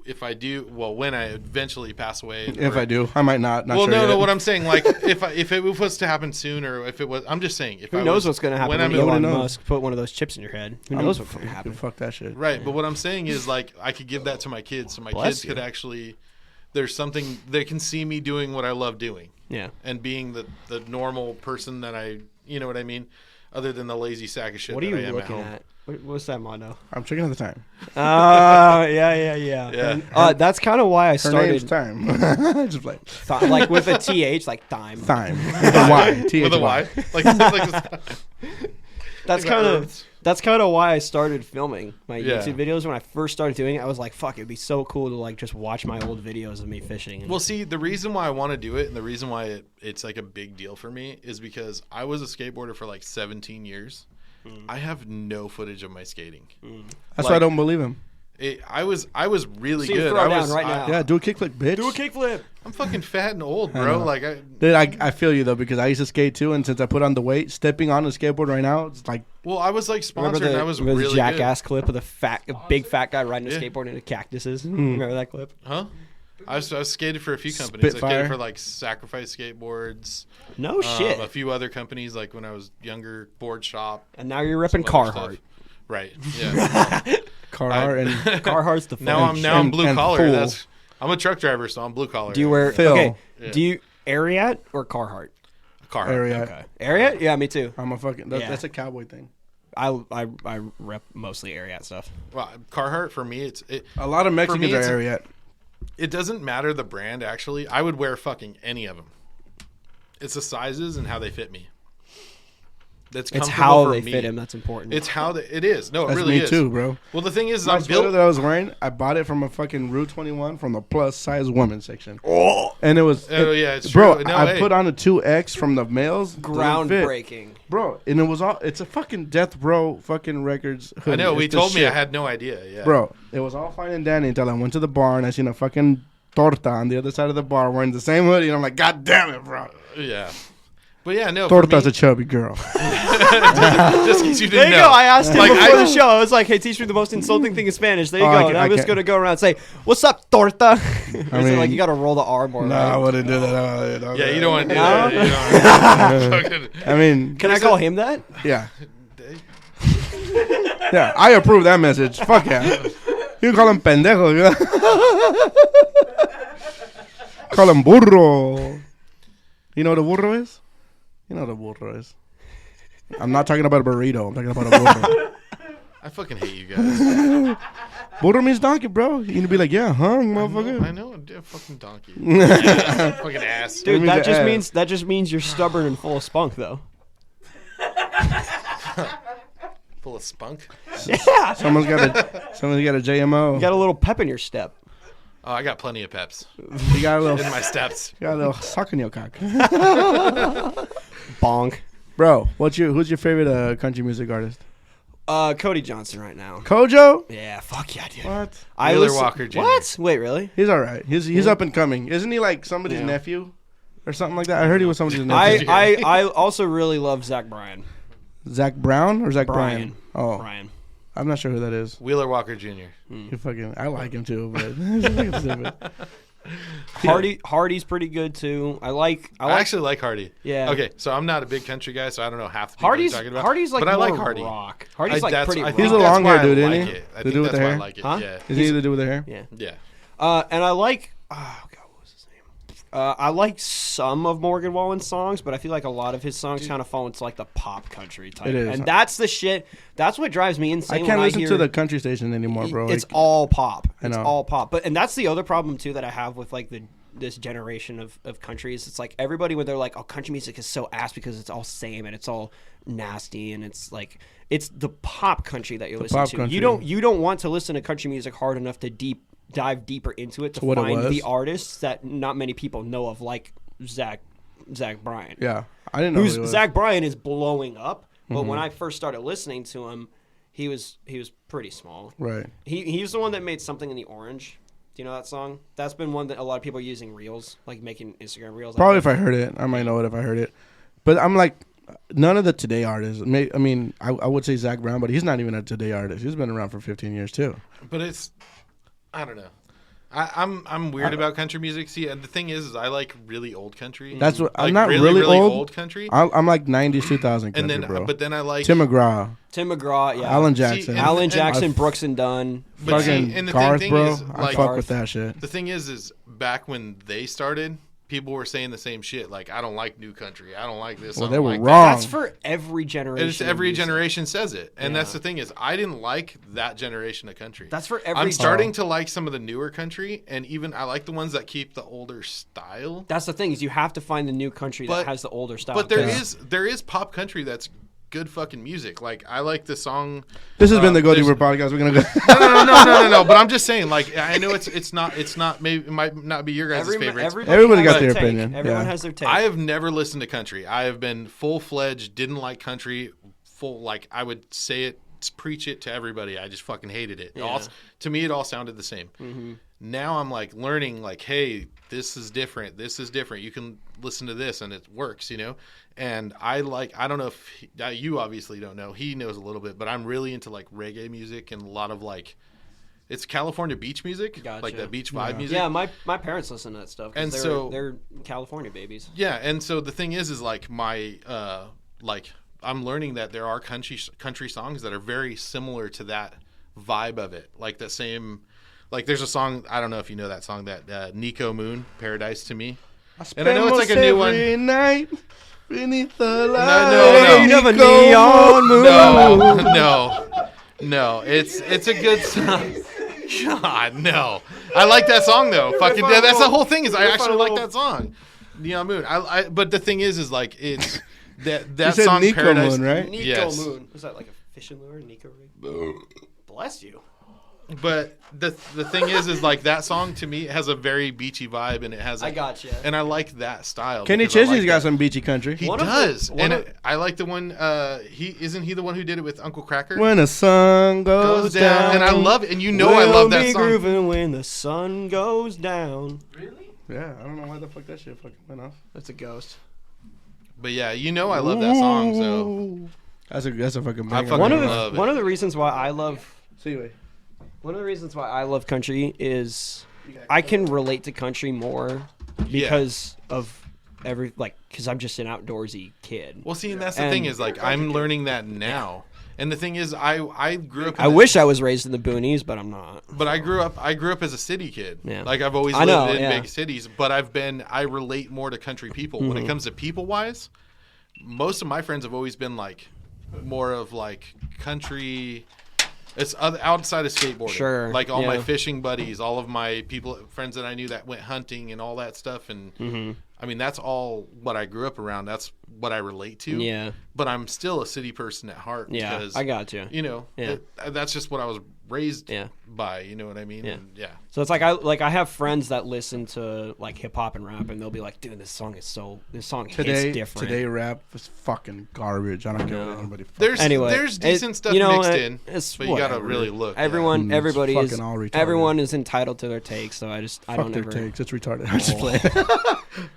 if I do, well, when I eventually pass away, If I do, I might not. Not well, sure no, yet. what I'm saying, like, if it was to happen soon, or if it was, I'm just saying, if Who I knows was, what's gonna happen when when I'm Nobody Elon knows. Musk put one of those chips in your head? Who knows what's gonna happen? Fuck that shit. right. But what I'm saying is, like, I could give that to my kids, so my Bless kids you. could actually there's something they can see me doing what I love doing. Yeah. And being the normal person that you know what I mean? Other than the lazy sack of shit What are that you I am looking at home. at? What's that, Mondo? I'm checking out the time. Yeah. That's kind of why I Her name's started time. Just like like with a TH, like time. time with a Y. With a Y? That's kind of why I started filming my Yeah. YouTube videos. When I first started doing it, I was like, fuck, it'd be so cool to like just watch my old videos of me fishing. And Well, see, the reason why I want to do it and the reason why it's like a big deal for me is because I was a skateboarder for like 17 years. I have no footage of my skating. That's why I don't believe him. I was really See you good. throw I down was right now. Yeah, do a kickflip, bitch. do a kickflip. I'm fucking fat and old, I bro. know. Like Dude, I feel you though because I used to skate too, and since I put on the weight, stepping on a skateboard right now, it's like I was like Remember sponsored. the, and I was remember the really jackass clip of a big fat guy riding a Yeah. skateboard into cactuses? Remember that clip? good. Huh? I skated for a few companies. I Spitfire. skated for like Sacrifice Skateboards. No shit. A few other companies like when I was younger, Board Shop. And now you're some repping other Carhartt. stuff. Right. Yeah. Carhartt and Carhartt's the now fucking I'm and- blue and collar. full. I'm a truck driver, so I'm blue collar. Do you wear Phil. okay? Yeah. Do you Ariat or Carhartt? Carhartt? area. Okay, Ariat. Yeah, me too. I'm a fucking. Yeah. That's a cowboy thing. I rep mostly Ariat stuff. Well, Carhartt for me, A lot of Mexicans are it's- area. it doesn't matter the brand. Actually, I would wear fucking any of them. It's the sizes and how they fit me. That's It's comfortable how for they me. fit him that's important. It's how it is. No, it That's really me is too, bro. Well, the thing is, My I'm sweater built. that I was wearing, I bought it from a fucking Route 21 from the plus size woman section. And it was, Oh, yeah, it's bro. true. No, I hey. put on a 2X from the males. Didn't fit. groundbreaking. Bro. And it was all. It's a fucking Death Row fucking records. Hoodie. I know. It's We the told me I shit. had no idea. Yeah, Bro, it was all fine and dandy until I went to the bar and I seen a fucking torta on the other side of the bar wearing the same hoodie, and I'm like, God damn it, bro. Yeah. But yeah, no. for Torta's me, a chubby girl. just in case you There didn't you know. go. I asked him Like, before I- the show. I was like, "Hey, teach me the most insulting thing in Spanish." There you Oh, go. I And ca- I'm I just can't- gonna go around and say, "What's up, torta?" Or is it mean- like you got to roll the R more? No, right? I wouldn't do that. Yeah, you don't want to do No? that. You don't wanna- I mean, Can I call him that? yeah. Yeah, I approve that message. Fuck yeah. You call him pendejo. Yeah. Call him burro. You know what a burro is? You know what a burro is. I'm not talking about a burrito. I'm talking about a burro. I fucking hate you guys. Burro means donkey, bro. You can be like, yeah, huh, motherfucker. I know. I'm a fucking donkey. Yeah, fucking ass. Dude, means that ass. just means you're stubborn and full of spunk, though. Full of spunk. Yeah, Someone's got a JMO. you got a little pep in your step. Oh, I got plenty of peps You got a little, in my steps. you got a little suck in your cock. Bonk. Bro, who's your favorite country music artist? Cody Johnson right now. Kojo? Yeah, fuck yeah, dude. What? Wheeler Walker Jr. What? Wait, really? He's all right. He's up and coming. Isn't he like somebody's Yeah. nephew or something like that? I heard he was somebody's nephew. I also really love Zach Bryan. Zach Brown or Zach Bryan. Bryan? Oh, Brian. I'm not sure who that is. Wheeler Walker Jr. You fucking, I like him too, but he's fucking stupid. Hardy's pretty good too. I actually like Hardy. Yeah. Okay, so I'm not a big country guy, so I don't know half the people you're talking about. Hardy's like but I like more Hardy. rock. Hardy's like That's- pretty I rock. think He's a that's long why hair I dude, like isn't he? it. I The think dude with that's the why I hair? like it. Huh? Yeah. Is he the dude with the hair? Yeah. Yeah. And I like what was his name? I like some of Morgan Wallen's songs, but I feel like a lot of his songs kind of fall into like the pop country type. It is. And that's the shit. That's what drives me I insane. can't when listen hear, to the country station anymore, bro. It's Like, all pop. I It's know. all pop. And that's the other problem too that I have with like this generation of countries. It's like everybody when they're like, oh, country music is so ass because it's all same and it's all nasty and it's like it's the pop country that you're listening pop to. country. You don't want to listen to country music hard enough to dive deeper into it to what it find was. the artists that not many people know of, like Zach Bryan. yeah, I didn't know who he was. Zach Bryan is blowing up, but when I first started listening to him, he was pretty small. Right. He's the one that made Something in the Orange. Do you know that song? That's been one that a lot of people are using reels, like making Instagram reels. Probably if I heard it, I might know it if I heard it. But I'm like, none of the today artists. I mean, I would say Zach Brown, but he's not even a today artist. He's been around for 15 years too. But it's, I don't know. I'm weird about country music. See, and the thing is I like really old country. That's what like I'm not really old country. I'm like 90s, 2000 country, And then, bro. but then I like Tim McGraw, yeah. Alan Jackson, Alan Jackson, and Brooks and Dunn. But fucking see, and the Garth, thing bro. is, I like, fuck with that shit. The thing is back when they started, people were saying the same shit. Like, I don't like new country. I don't like this. Well, I they don't were like wrong. That's for every generation. It's every of music. generation says it, and Yeah. that's the thing is I didn't like that generation of country. That's for every. I'm starting to like some of the newer country, and even I like the ones that keep the older style. That's the thing is you have to find the new country But- that has the older style. But there is pop country that's good fucking music. Like I like the song. This has been the Go there's- Deeper podcast. We're gonna go. No. But I'm just saying. Like I know it's not. Maybe it might not be your guys' favorites. Everybody got has their take. opinion, Everyone yeah. has their take. I have never listened to country. I have been full fledged. Didn't like country. Full like I would say it, preach it to everybody. I just fucking hated it. Yeah. To me, it all sounded the same. Mm-hmm. Now I'm like learning. Like, hey, this is different. This is different. You can listen to this and it works. You know. And I don't know if you obviously don't know. He knows a little bit, but I'm really into like reggae music and a lot of like. It's California beach music, Gotcha. like that beach vibe music. Yeah, my parents listen to that stuff. And they're California babies. Yeah, and so the thing is like my like I'm learning that there are country songs that are very similar to that vibe of it, like the same. Like there's a song I don't know if you know that song that Nico Moon, Paradise to Me, and I know it's like a new one. Every night beneath the light. No. You have a neon moon. No, it's a good song. God, no. I like that song though. Fucking that's the whole thing is I actually like that song. Neon Moon. But the thing is like it's that You said song Nico Paradise. Moon, right? Nico Yes. Moon. Was that like a fishing lure? Nico rig? Bless you. But the thing is like that song to me has a very beachy vibe and it has. I gotcha. And I like that style. Kenny because I Chesney's like got that. some beachy country. He One of the- does, one and of- I like the one. He isn't he the one who did it with Uncle Cracker? When the sun goes down. and I love it, and you know I love that We'll be song. grooving when the sun goes down. Really? Yeah, I don't know why the fuck that shit fucking went off. That's a ghost. But yeah, you know I love that song. So That's a fucking I banger. fucking One of love it. the reasons why I love Anyway. One of the reasons why I love country is I can relate to country more because of because I'm just an outdoorsy kid. Well, see, and that's the And- thing is like I'm learning that now. And the thing is, I grew up. I wish I was raised in the boonies, but I'm not. But I grew up as a city kid. Yeah. Like I've always I lived know, in yeah. big cities, but I relate more to country people. When it comes to people wise, most of my friends have always been like more of like country. It's outside of skateboarding. Sure, Like all my yeah. fishing buddies, all of my friends that I knew that went hunting and all that stuff. And I mean, that's all what I grew up around. That's what I relate to. Yeah. But I'm still a city person at heart. Yeah, Because, I got you. You know, Yeah. that's just what I was raised Yeah. by. You know what I mean? Yeah. And, yeah. So it's like I have friends that listen to like hip hop and rap, and they'll be like, "Dude, this song hits different." Today rap was fucking garbage. I don't care what No. anybody. There's decent stuff mixed in, it's but you gotta whatever. really look. Everyone, Yeah. everybody It's is fucking all retarded. everyone is entitled to their takes. So I Fuck don't their ever. takes. It's retarded. I'm just playing.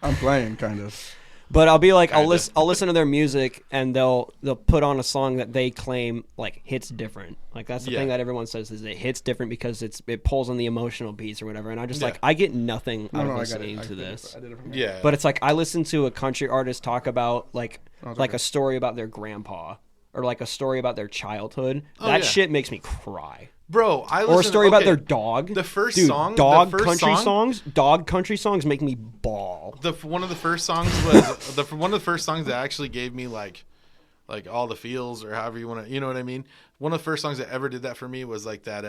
I'm playing, kind of. But I'll be like, I'll Kinda. listen to their music, and they'll put on a song that they claim like hits different. Like that's the Yeah. thing that everyone says is it hits different because it pulls on the emotional beats or whatever. And I just Yeah. like I get nothing out of I got it. listening I to did it this. I did it from Yeah. But it's like I listen to a country artist talk about like it's like okay. a story about their grandpa or like a story about their childhood. Oh, That yeah. shit makes me cry. Bro, I Or a listen- story about okay, their dog. The first Dude, song, dog the first country song, songs, dog country songs make me bawl. One of the first songs was one of the first songs that actually gave me like all the feels or however you want to, you know what I mean. One of the first songs that ever did that for me was like that.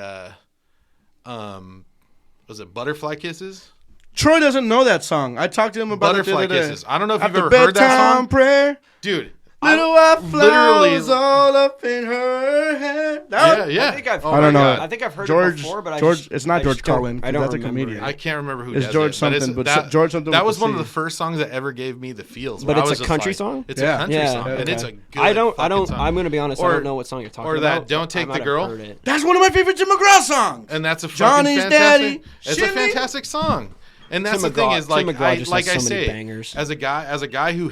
Was it Butterfly Kisses? Troy doesn't know that song. I talked to him about Butterfly it the other day. Kisses. I don't know if you've After ever heard that bedtime song, prayer. dude. Little white literally- flowers all up in her head. Yeah. I think I've Oh heard I don't my know. God. I think I've heard George- it before, but George- I just, it's not I George just don't- Carlin, 'cause I don't that's a remember comedian. it. I can't remember who It's does George it, something, but that, George something That with was the one of C. the first songs that ever gave me the feels. But where I it's was a just country like- song? It's Yeah. a country Yeah. song, and Okay. it's a good. I don't. fucking song. I'm gonna be honest. I Or- don't know what song you're talking or about. that Don't Take I the might have Girl. heard it. That's one of my favorite Tim McGraw songs. And that's a fucking Johnny's fantastic. Daddy, It's a Shimmy. fantastic song. And that's Tim the thing McGraw- is like Tim McGraw I just like has I so many say bangers. as a guy who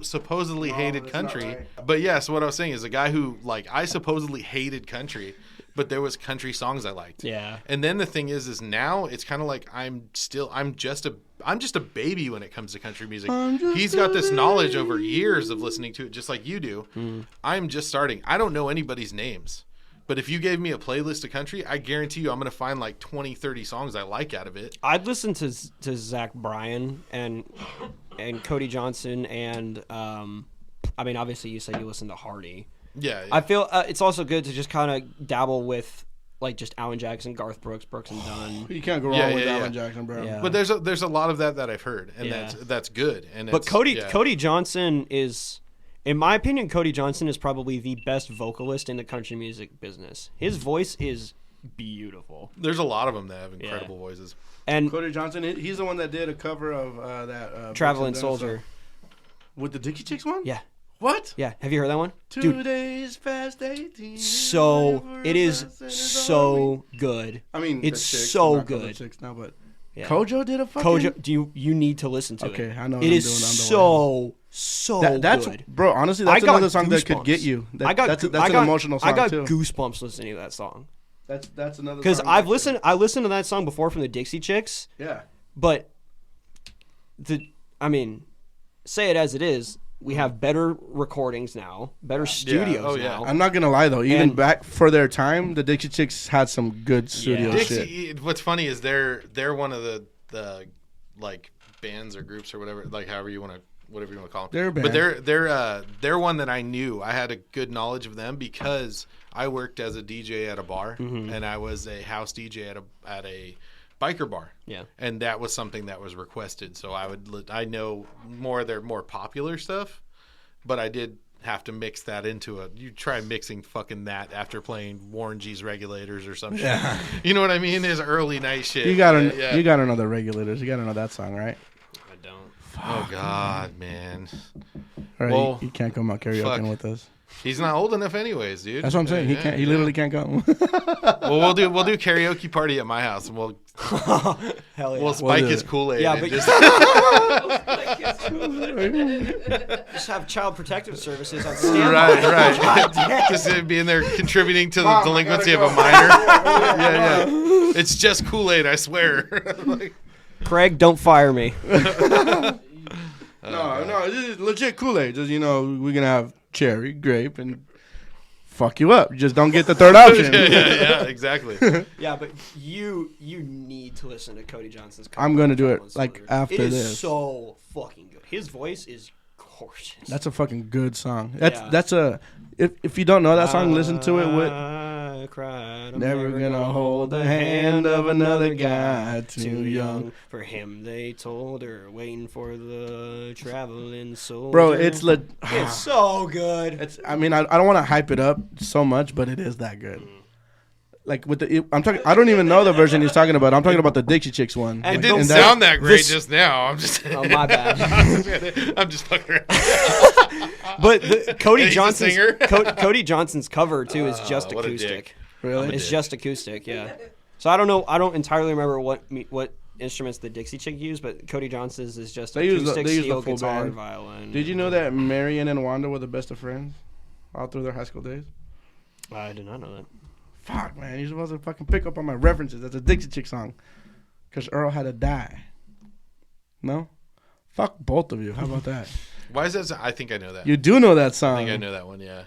supposedly hated that's not country. right. But yes, what I was saying is a guy who like I supposedly hated country. but there was country songs I liked. Yeah. And then the thing is now it's kind of like I'm just a baby when it comes to country music. He's got this knowledge over years of listening to it, just like you do. I'm just starting. I don't know anybody's names. But if you gave me a playlist of country, I guarantee you I'm going to find like 20, 30 songs I like out of it. I'd listen to Zach Bryan and Cody Johnson and I mean, obviously you said you listen to Hardy. Yeah. I feel it's also good to just kind of dabble with like just Alan Jackson, Garth Brooks, Brooks and Dunn. You can't go wrong with Alan Jackson, bro. Yeah. But there's a lot of that I've heard, and that's good. And but Cody Johnson is, in my opinion, Cody Johnson is probably the best vocalist in the country music business. His voice is beautiful. There's a lot of them that have incredible voices. And Cody Johnson, he's the one that did a cover of that Traveling Soldier. With the Dixie Chicks one? Yeah. What? Yeah. Have you heard that one? 2 days past 18. So it is so good. I mean, it's the Chicks, so I'm not called good. the Chicks now, but Yeah. Kojo did a fucking. Kojo, you need to listen to it. Okay, I know. What It I'm is doing. so That's good. bro. Honestly, that's I got another song that could goosebumps. get you. That's an I got, emotional song I got too. goosebumps listening to that song That's another. because song I that- listened to that song before from the Dixie Chicks, Yeah. but say it as it is. We have better recordings now, better studios now. I'm not gonna lie though. Even And- back for their time, the Dixie Chicks had some good studio shit. Dixie, what's funny is they're one of the like bands or groups or whatever, like whatever you want to call them. They're a band. But they're one that I knew. I had a good knowledge of them because I worked as a DJ at a bar and I was a house DJ at a biker bar. Yeah. And that was something that was requested. So I know more of their more popular stuff, but I did have to mix that into you try mixing fucking that after playing Warren G's Regulators or some shit. You know what I mean? There's early night shit. You gotta know the Regulators. You gotta know that song, right? I don't. Oh God, man. All right, Well, you can't come out karaoke with us. He's not old enough anyways, dude. That's what I'm saying. He can't. He literally can't go. Well, we'll do karaoke party at my house and we'll Hell yeah. we'll spike do his it. Kool-Aid. Yeah, and but just just have child protective services on standby. right. Just being there contributing to the delinquency of a minor. Yeah. It's just Kool-Aid, I swear. Like, Craig, don't fire me. No, this is legit Kool-Aid. Just we're gonna have cherry, grape, and fuck you up. You just don't get the third option. yeah, exactly. Yeah, but you need to listen to Cody Johnson's. I'm gonna do it Traveling like Soldier. after It is this. so fucking good. His voice is gorgeous. That's a fucking good song. That's a. If you don't know that song, listen to it with. I cried. I'm Never gonna hold the hand of another guy too young. For him, they told her, waiting for the traveling soldier. Bro, it's so good. I don't want to hype it up so much, but it is that good. Like I'm talking. I don't even know the version he's talking about. I'm talking about the Dixie Chicks one. And It didn't And sound that great just now. I'm just. Oh, my bad. I'm just fucking around. But Cody He's a Johnson's singer? Cody Johnson's cover too is just what a acoustic. dick. Really? It's just acoustic, yeah. So I don't know. I don't entirely remember what instruments the Dixie Chick used, but Cody Johnson's is just They use the- acoustic, they use the steel full guitar, band. violin. Did you know that Marion and Wanda were the best of friends all through their high school days? I did not know that. Fuck, man. You're supposed to fucking pick up on my references. That's a Dixie Chick song. Because Earl had to die. No? Fuck both of you. How about that? Why is that? I think I know that. You do know that I song. think I know that one. Yeah,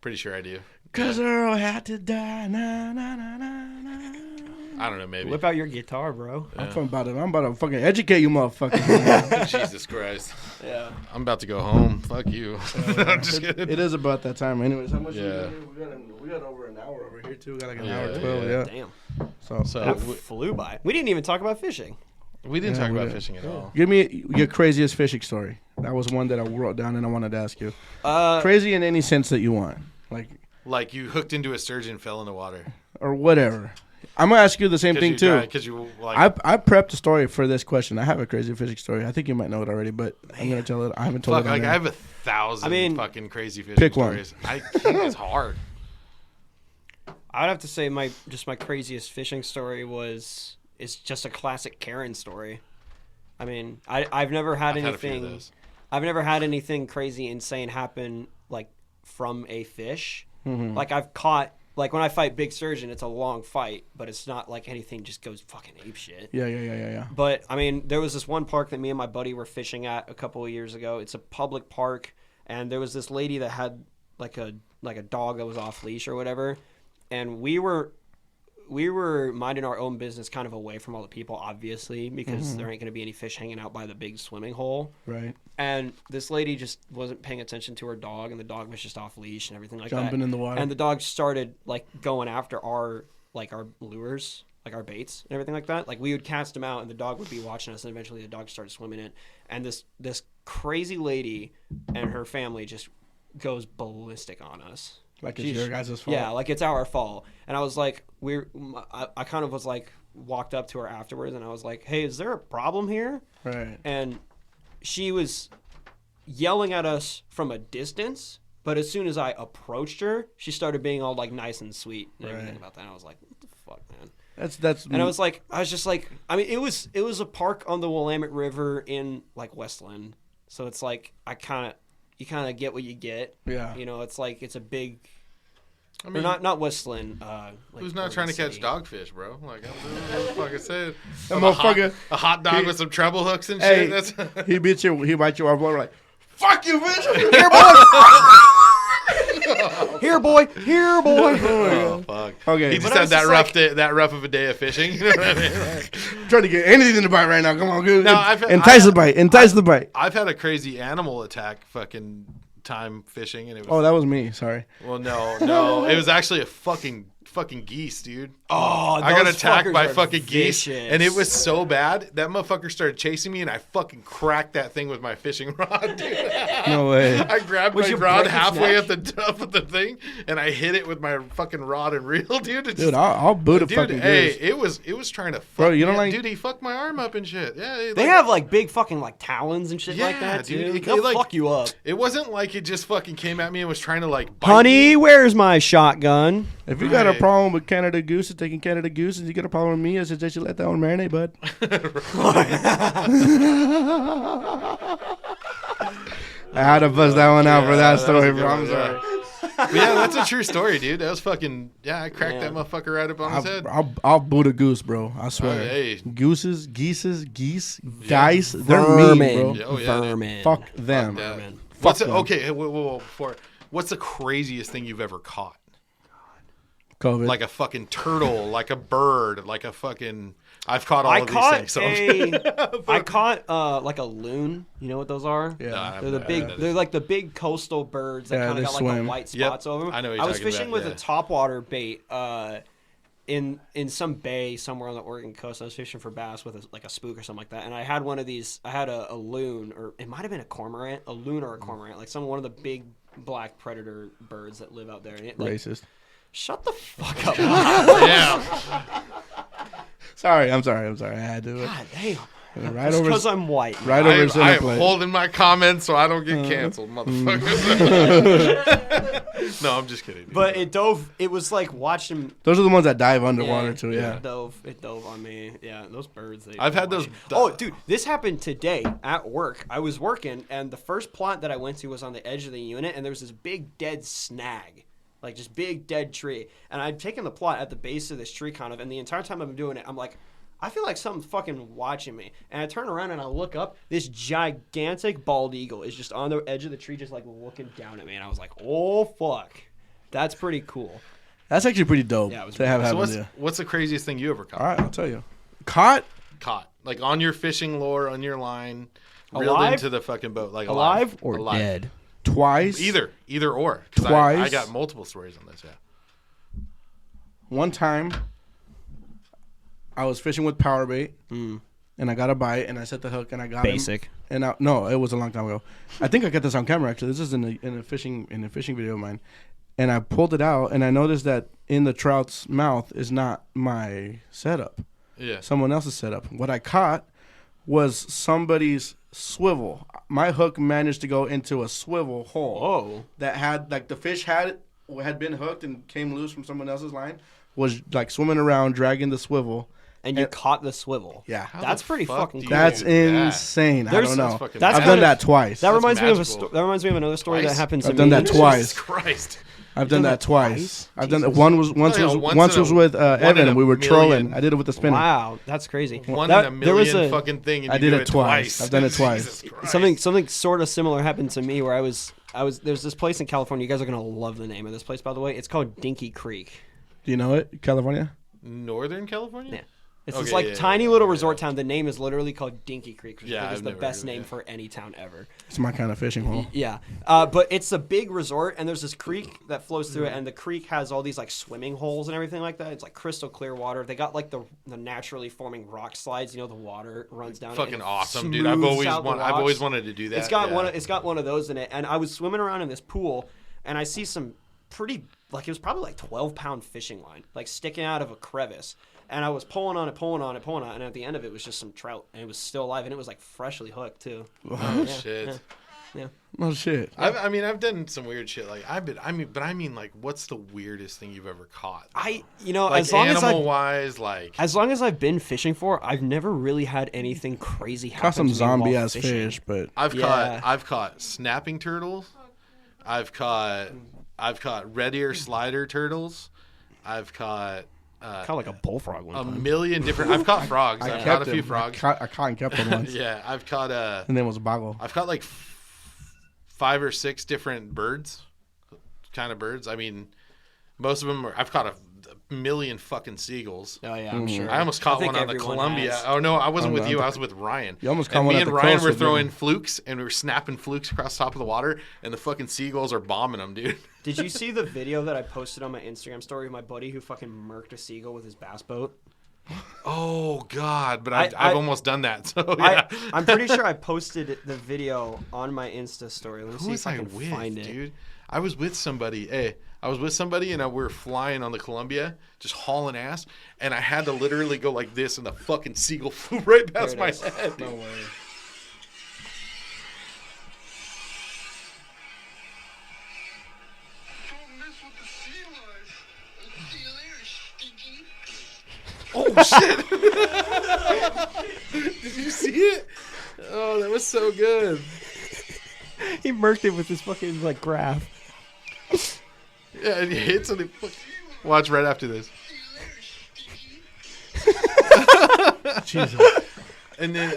pretty sure I do. Because Earl had to die. Na, na, na, na, na. I don't know. Maybe. Whip out your guitar, bro. I'm about to fucking educate you, motherfuckers. Jesus Christ. Yeah. I'm about to go home. Fuck you. I'm just kidding. It is about that time. Anyways, how much Yeah. we got over an hour over here, too. We got like an Yeah, hour 12, yeah. yeah. Damn. So, That flew by. We didn't even talk about fishing. We didn't Yeah, talk we about did. fishing at all. give me your craziest fishing story. That was one that I wrote down and I wanted to ask you. Uh, Crazy in any sense that you want. Like you hooked into a sturgeon and fell in the water. Or whatever. I'm going to ask you the same thing, too. Because you like. I prepped a story for this question. I have a crazy fishing story. I think you might know it already, but I'm going to tell it. I haven't told Fuck, it. like on I there. have 1,000 fucking crazy fishing Pick one. stories. I can't. It's hard. I'd have to say my craziest fishing story is just a classic Karen story. I mean, I've never had I've had a few of anything. those. I've never had anything crazy, insane happen like from a fish. Mm-hmm. Like I've caught like when I fight Big Surgeon, it's a long fight, but it's not like anything just goes fucking ape shit. Yeah. But I mean, there was this one park that me and my buddy were fishing at a couple of years ago. It's a public park, and there was this lady that had like a dog that was off leash or whatever, and we were minding our own business kind of away from all the people, obviously, because there ain't going to be any fish hanging out by the big swimming hole. Right. And this lady just wasn't paying attention to her dog, and the dog was just off leash and everything like that. Jumping in the water. And the dog started like going after our lures, like our baits and everything like that. Like we would cast them out, and the dog would be watching us, and eventually the dog started swimming in. And this crazy lady and her family just goes ballistic on us. Like it's your guys' fault. Yeah, like it's our fault. And I was like, I kind of was like, walked up to her afterwards, and I was like, hey, is there a problem here? Right. And she was yelling at us from a distance, but as soon as I approached her, she started being all like nice and sweet and everything about that. And I was like, what the fuck, man? That's. And I was just like, I mean, it was a park on the Willamette River in like Westland, so it's like you kind of get what you get. Yeah. You know, it's like it's a big. I mean, not Westland. Like who's not trying to catch dogfish, bro? Like I'm fucking saying, That motherfucker. a hot dog with some treble hooks and shit. Hey, That's he bite you off water like, fuck you, bitch. Here, boy. Here, boy. oh fuck. Okay. He just I had was that just rough like- day, that rough of a day of fishing. You know what I mean? Like, Trying to get anything to bite right now. Come on, good. No, Entice the bite. Entice the bite. I've had a crazy animal attack fucking time fishing, and it was Oh, that was me. Sorry. well, no, it was actually a fucking geese, dude. Oh, I got those attacked fuckers by are fucking geese, vicious. and it was so bad that motherfucker started chasing me, and I fucking cracked that thing with my fishing rod, dude. No way. I grabbed Was my you rod break its halfway neck? at the top of the thing, and I hit it with my fucking rod and reel, dude. It's Dude, I'll boot a dude, fucking hey, goose. it was trying to fuck Bro, you me don't up. like- Dude, he fucked my arm up and shit. Yeah, They have like big fucking like talons and shit like Yeah, that, dude. dude. It- They'll like- fuck you up. It wasn't like it just fucking came at me and was trying to like bite Honey, me. where's my shotgun? If you got a Right. problem with Canada gooses, taking Canada gooses, you got a problem with me, I suggest you let that one marinate, bud. I had to bust that one out for that was story, a good bro. one, I'm yeah. sorry. But yeah, that's a true story, dude. That was fucking I cracked that motherfucker right up on his head. I'll boot a goose, bro. I swear. hey. Gooses, geese, dice, they're mean, bro. Oh, yeah, dude. Vermin. Fuck them. Yeah. Vermin. What's them. okay? Whoa, before, what's the craziest thing you've ever caught? COVID. Like a fucking turtle, like a bird, like a fucking. I've caught all I of caught these things. So I caught like a loon. You know what those are? Yeah. Nah, They're the I've big. never had They're like the big coastal birds that Yeah, kind of they got like the swim. white Yep. spots over them. I know what you're I was talking fishing about, with yeah. a topwater bait in some bay somewhere on the Oregon coast. I was fishing for bass with like a spook or something like that, and I had one of these. I had a loon, or it might have been a cormorant, a loon or a cormorant, like one of the big black predator birds that live out there. And it, like, Racist. shut the fuck up. yeah. Sorry, I'm sorry. I had to. God damn. Right It's over. because I'm white. Right over I am Cineplay. holding my comments so I don't get canceled, motherfucker. No, I'm just kidding. Dude. But it dove. It was like watching. Those are the ones that dive underwater too. It Yeah. dove on me. Yeah, those birds. I've had those- Oh, dude, this happened today at work. I was working, and the first plot that I went to was on the edge of the unit, and there was this big dead snag, like just big dead tree. And I'd taken the plot at the base of this tree, kind of, and the entire time I'm doing it, I'm like, I feel like something's fucking watching me. And I turn around and I look up. This gigantic bald eagle is just on the edge of the tree, just like looking down at me. And I was like, oh fuck, that's pretty cool. That's actually pretty dope Yeah, it was to have So happen. what's the craziest thing you ever caught? All right, I'll tell you. Caught Caught like on your fishing lure, on your line, reeled Alive? into the fucking boat, like Alive or Alive. dead? twice. Either or. 'Cause Twice. I got multiple stories on this. Yeah. One time, I was fishing with power bait, and I got a bite, and I set the hook, and I got him. Basic. And no, it was a long time ago. I think I got this on camera actually. This is in a fishing video of mine, and I pulled it out, and I noticed that in the trout's mouth is not my setup. Yeah. Someone else's setup. What I caught was somebody's swivel. My hook managed to go into a swivel hole. Oh. That had like the fish had been hooked and came loose from someone else's line. Was like swimming around, dragging the swivel. And you caught the swivel. Yeah. How That's the pretty fuck fucking do cool. you That's do that? insane. I There's- don't know. That's fucking- That's I've kind done of- that twice. That reminds me of magical. that reminds me of another story Twice? that happened to I've me. done that twice. Jesus Christ. I've done that twice. I've done that. Jesus. Once was with Evan. We were million. trolling. I did it with the spinner. Wow, that's crazy. One in a million fucking thing. And I you did do it twice. I've done it twice. Something sort of similar happened to me where I was. There's this place in California. You guys are gonna love the name of this place, by the way. It's called Dinky Creek. Do you know it, California? Northern California. Yeah. It's this tiny little resort town. The name is literally called Dinky Creek, which I think is the best name for any town ever. It's my kind of fishing hole. Yeah, but it's a big resort, and there's this creek that flows through it, and the creek has all these like swimming holes and everything like that. It's like crystal clear water. They got like the naturally forming rock slides. You know, the water runs down. Fucking awesome, dude! I've always wanted to do that. It's got one of those in it, and I was swimming around in this pool, and I see some pretty it was probably like 12-pound fishing line like sticking out of a crevice. And I was pulling on it, and at the end of it was just some trout, and it was still alive, and it was like freshly hooked too. Oh shit! Yeah. Oh shit! I've done some weird shit. Like I mean, like, what's the weirdest thing you've ever caught? Like, as long as long as I've been fishing I've never really had anything crazy happen. Caught some to me zombie while ass fishing. fish, but I've caught snapping turtles. I've caught red ear slider turtles. I've caught. Caught like a bullfrog one time. A million different. I've caught frogs. I've caught a few frogs. I caught and kept them once. Yeah, I've caught and then it was a boggle. I've caught like 5 or 6 different kind of birds. I mean, most of them. I've caught a million fucking seagulls. Oh yeah, I'm sure. I almost caught one on the Columbia. Has. Oh no, I wasn't with you. I was with Ryan. You almost caught and one me at and the Ryan coast were with throwing flukes, and we were snapping flukes across the top of the water, and the fucking seagulls are bombing them, dude. Did you see the video that I posted on my Instagram story of my buddy who fucking murked a seagull with his bass boat? Oh God! But I've almost done that. So yeah. I'm pretty sure I posted the video on my Insta story. Let me see if I can find it, dude. I was with somebody. And we were flying on the Columbia, just hauling ass, and I had to literally go like this, and the fucking seagull flew right past my head. No way. Oh shit! Did you see it? Oh, that was so good. He murked it with his fucking like graph. Yeah, and he hits and watch right after this. Jesus. And then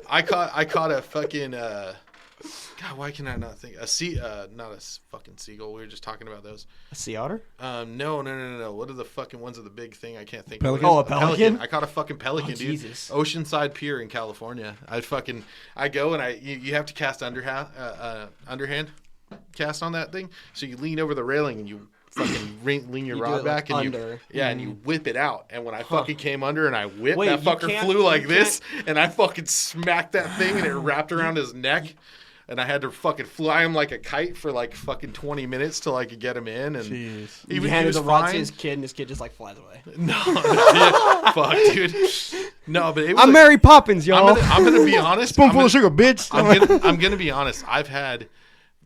I caught a fucking God, why can I not think not a fucking seagull. We were just talking about those. A sea otter? No. What are the fucking ones of the big thing? I can't think. Pelican? Of Oh, a pelican? I caught a fucking pelican, dude. Jesus. Oceanside Pier in California. I go and you have to cast underhand cast on that thing. So you lean over the railing and you fucking lean your rod back and and you whip it out. And when I fucking came under and I whipped, that fucker flew like this, and I fucking smacked that thing and it wrapped around his neck. And I had to fucking fly him like a kite for like fucking 20 minutes till I could get him in. And jeez. He handed the rod to his kid, and his kid just like flies away. No, yeah, fuck, dude. No, but it was I'm Mary Poppins, y'all. I'm gonna be honest. Spoonful of sugar, bitch. I'm gonna be honest. I've had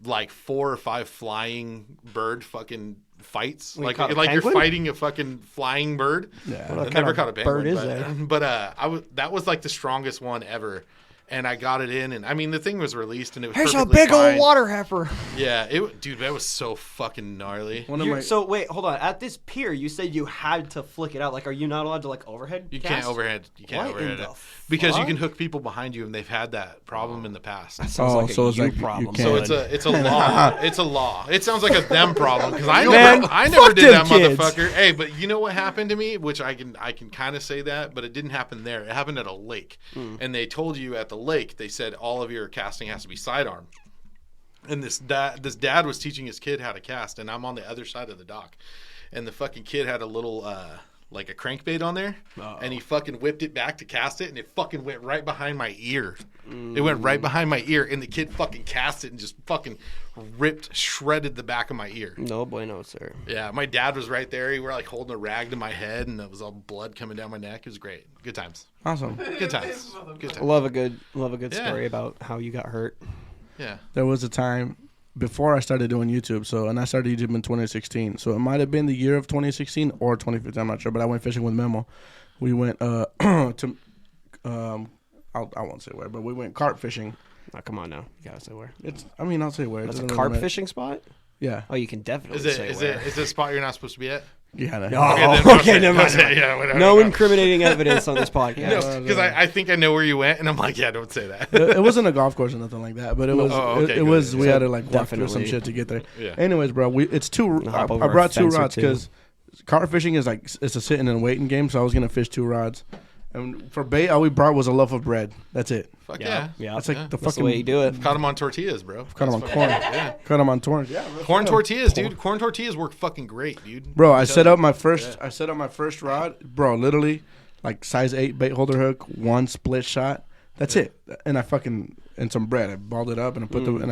like 4 or 5 flying bird fucking fights. Like you're fighting a fucking flying bird. Yeah. I've never caught a penguin. Bird is there? But that was like the strongest one ever. And I got it in, and I mean the thing was released, and it was There's a perfectly big fine. old water heifer. Yeah, dude, that was so fucking gnarly. So wait, hold on. At this pier, you said you had to flick it out. Like, are you not allowed to like overhead? You cast? can't overhead. You can't What overhead in it the because you fuck? can hook people behind you, and they've had that problem in the past. Sounds like so a it's you like you problem. can't. So it's a law. It's a law. It sounds like a them problem because I Man, never fuck did that them kids. motherfucker. Hey, but you know what happened to me? Which I can kind of say that, but it didn't happen there. It happened at a lake, and they told you at the lake. They said all of your casting has to be sidearm. And this dad was teaching his kid how to cast, and I'm on the other side of the dock, and the fucking kid had a little like a crankbait on there, and he fucking whipped it back to cast it, and it fucking went right behind my ear. It went right behind my ear, and the kid fucking cast it and just fucking shredded the back of my ear. No bueno, sir. Yeah, my dad was right there. He were like holding a rag to my head, and it was all blood coming down my neck. It was great. Good times. Awesome. Good times. Good times. Love a good Yeah. story about how you got hurt. Yeah. There was a time before I started doing YouTube. And I started YouTube in 2016. So it might have been the year of 2016 or 2015. I'm not sure. But I went fishing with Memo. We went to I won't say where, but we went carp fishing. Oh, come on now. You gotta say where. I'll say where. That's a carp fishing spot? Yeah. Oh, you can definitely Is say it where. is it a spot you're not supposed to be at? Yeah. No. Oh, okay, never mind. Yeah, whatever. No incriminating evidence on this podcast. No, because I think I know where you went, and I'm like, yeah, don't say that. It wasn't a golf course or nothing like that, but it was. okay, it good. was. We So had to like walk through some definitely- shit to get there. Yeah. Anyways, bro, it's two. I Hop over a brought two fence or rods two. because carp fishing is like it's a sitting and waiting game. So I was gonna fish 2 rods, and for bait, all we brought was a loaf of bread. That's it. Fuck yeah. Yeah. That's like Yeah. the That's fucking. the way you do it. Caught them on tortillas, bro. Cut them on That's corn. fucking- Yeah. Cut them on torrents. Yeah, bro. Corn tortillas, dude. Corn tortillas work fucking great, dude. Bro, I I'm set telling up you. my first. I set up my first rod, bro. Literally, like size 8 bait holder hook, 1 split shot. That's it. And I fucking and some bread. I balled it up and I put the and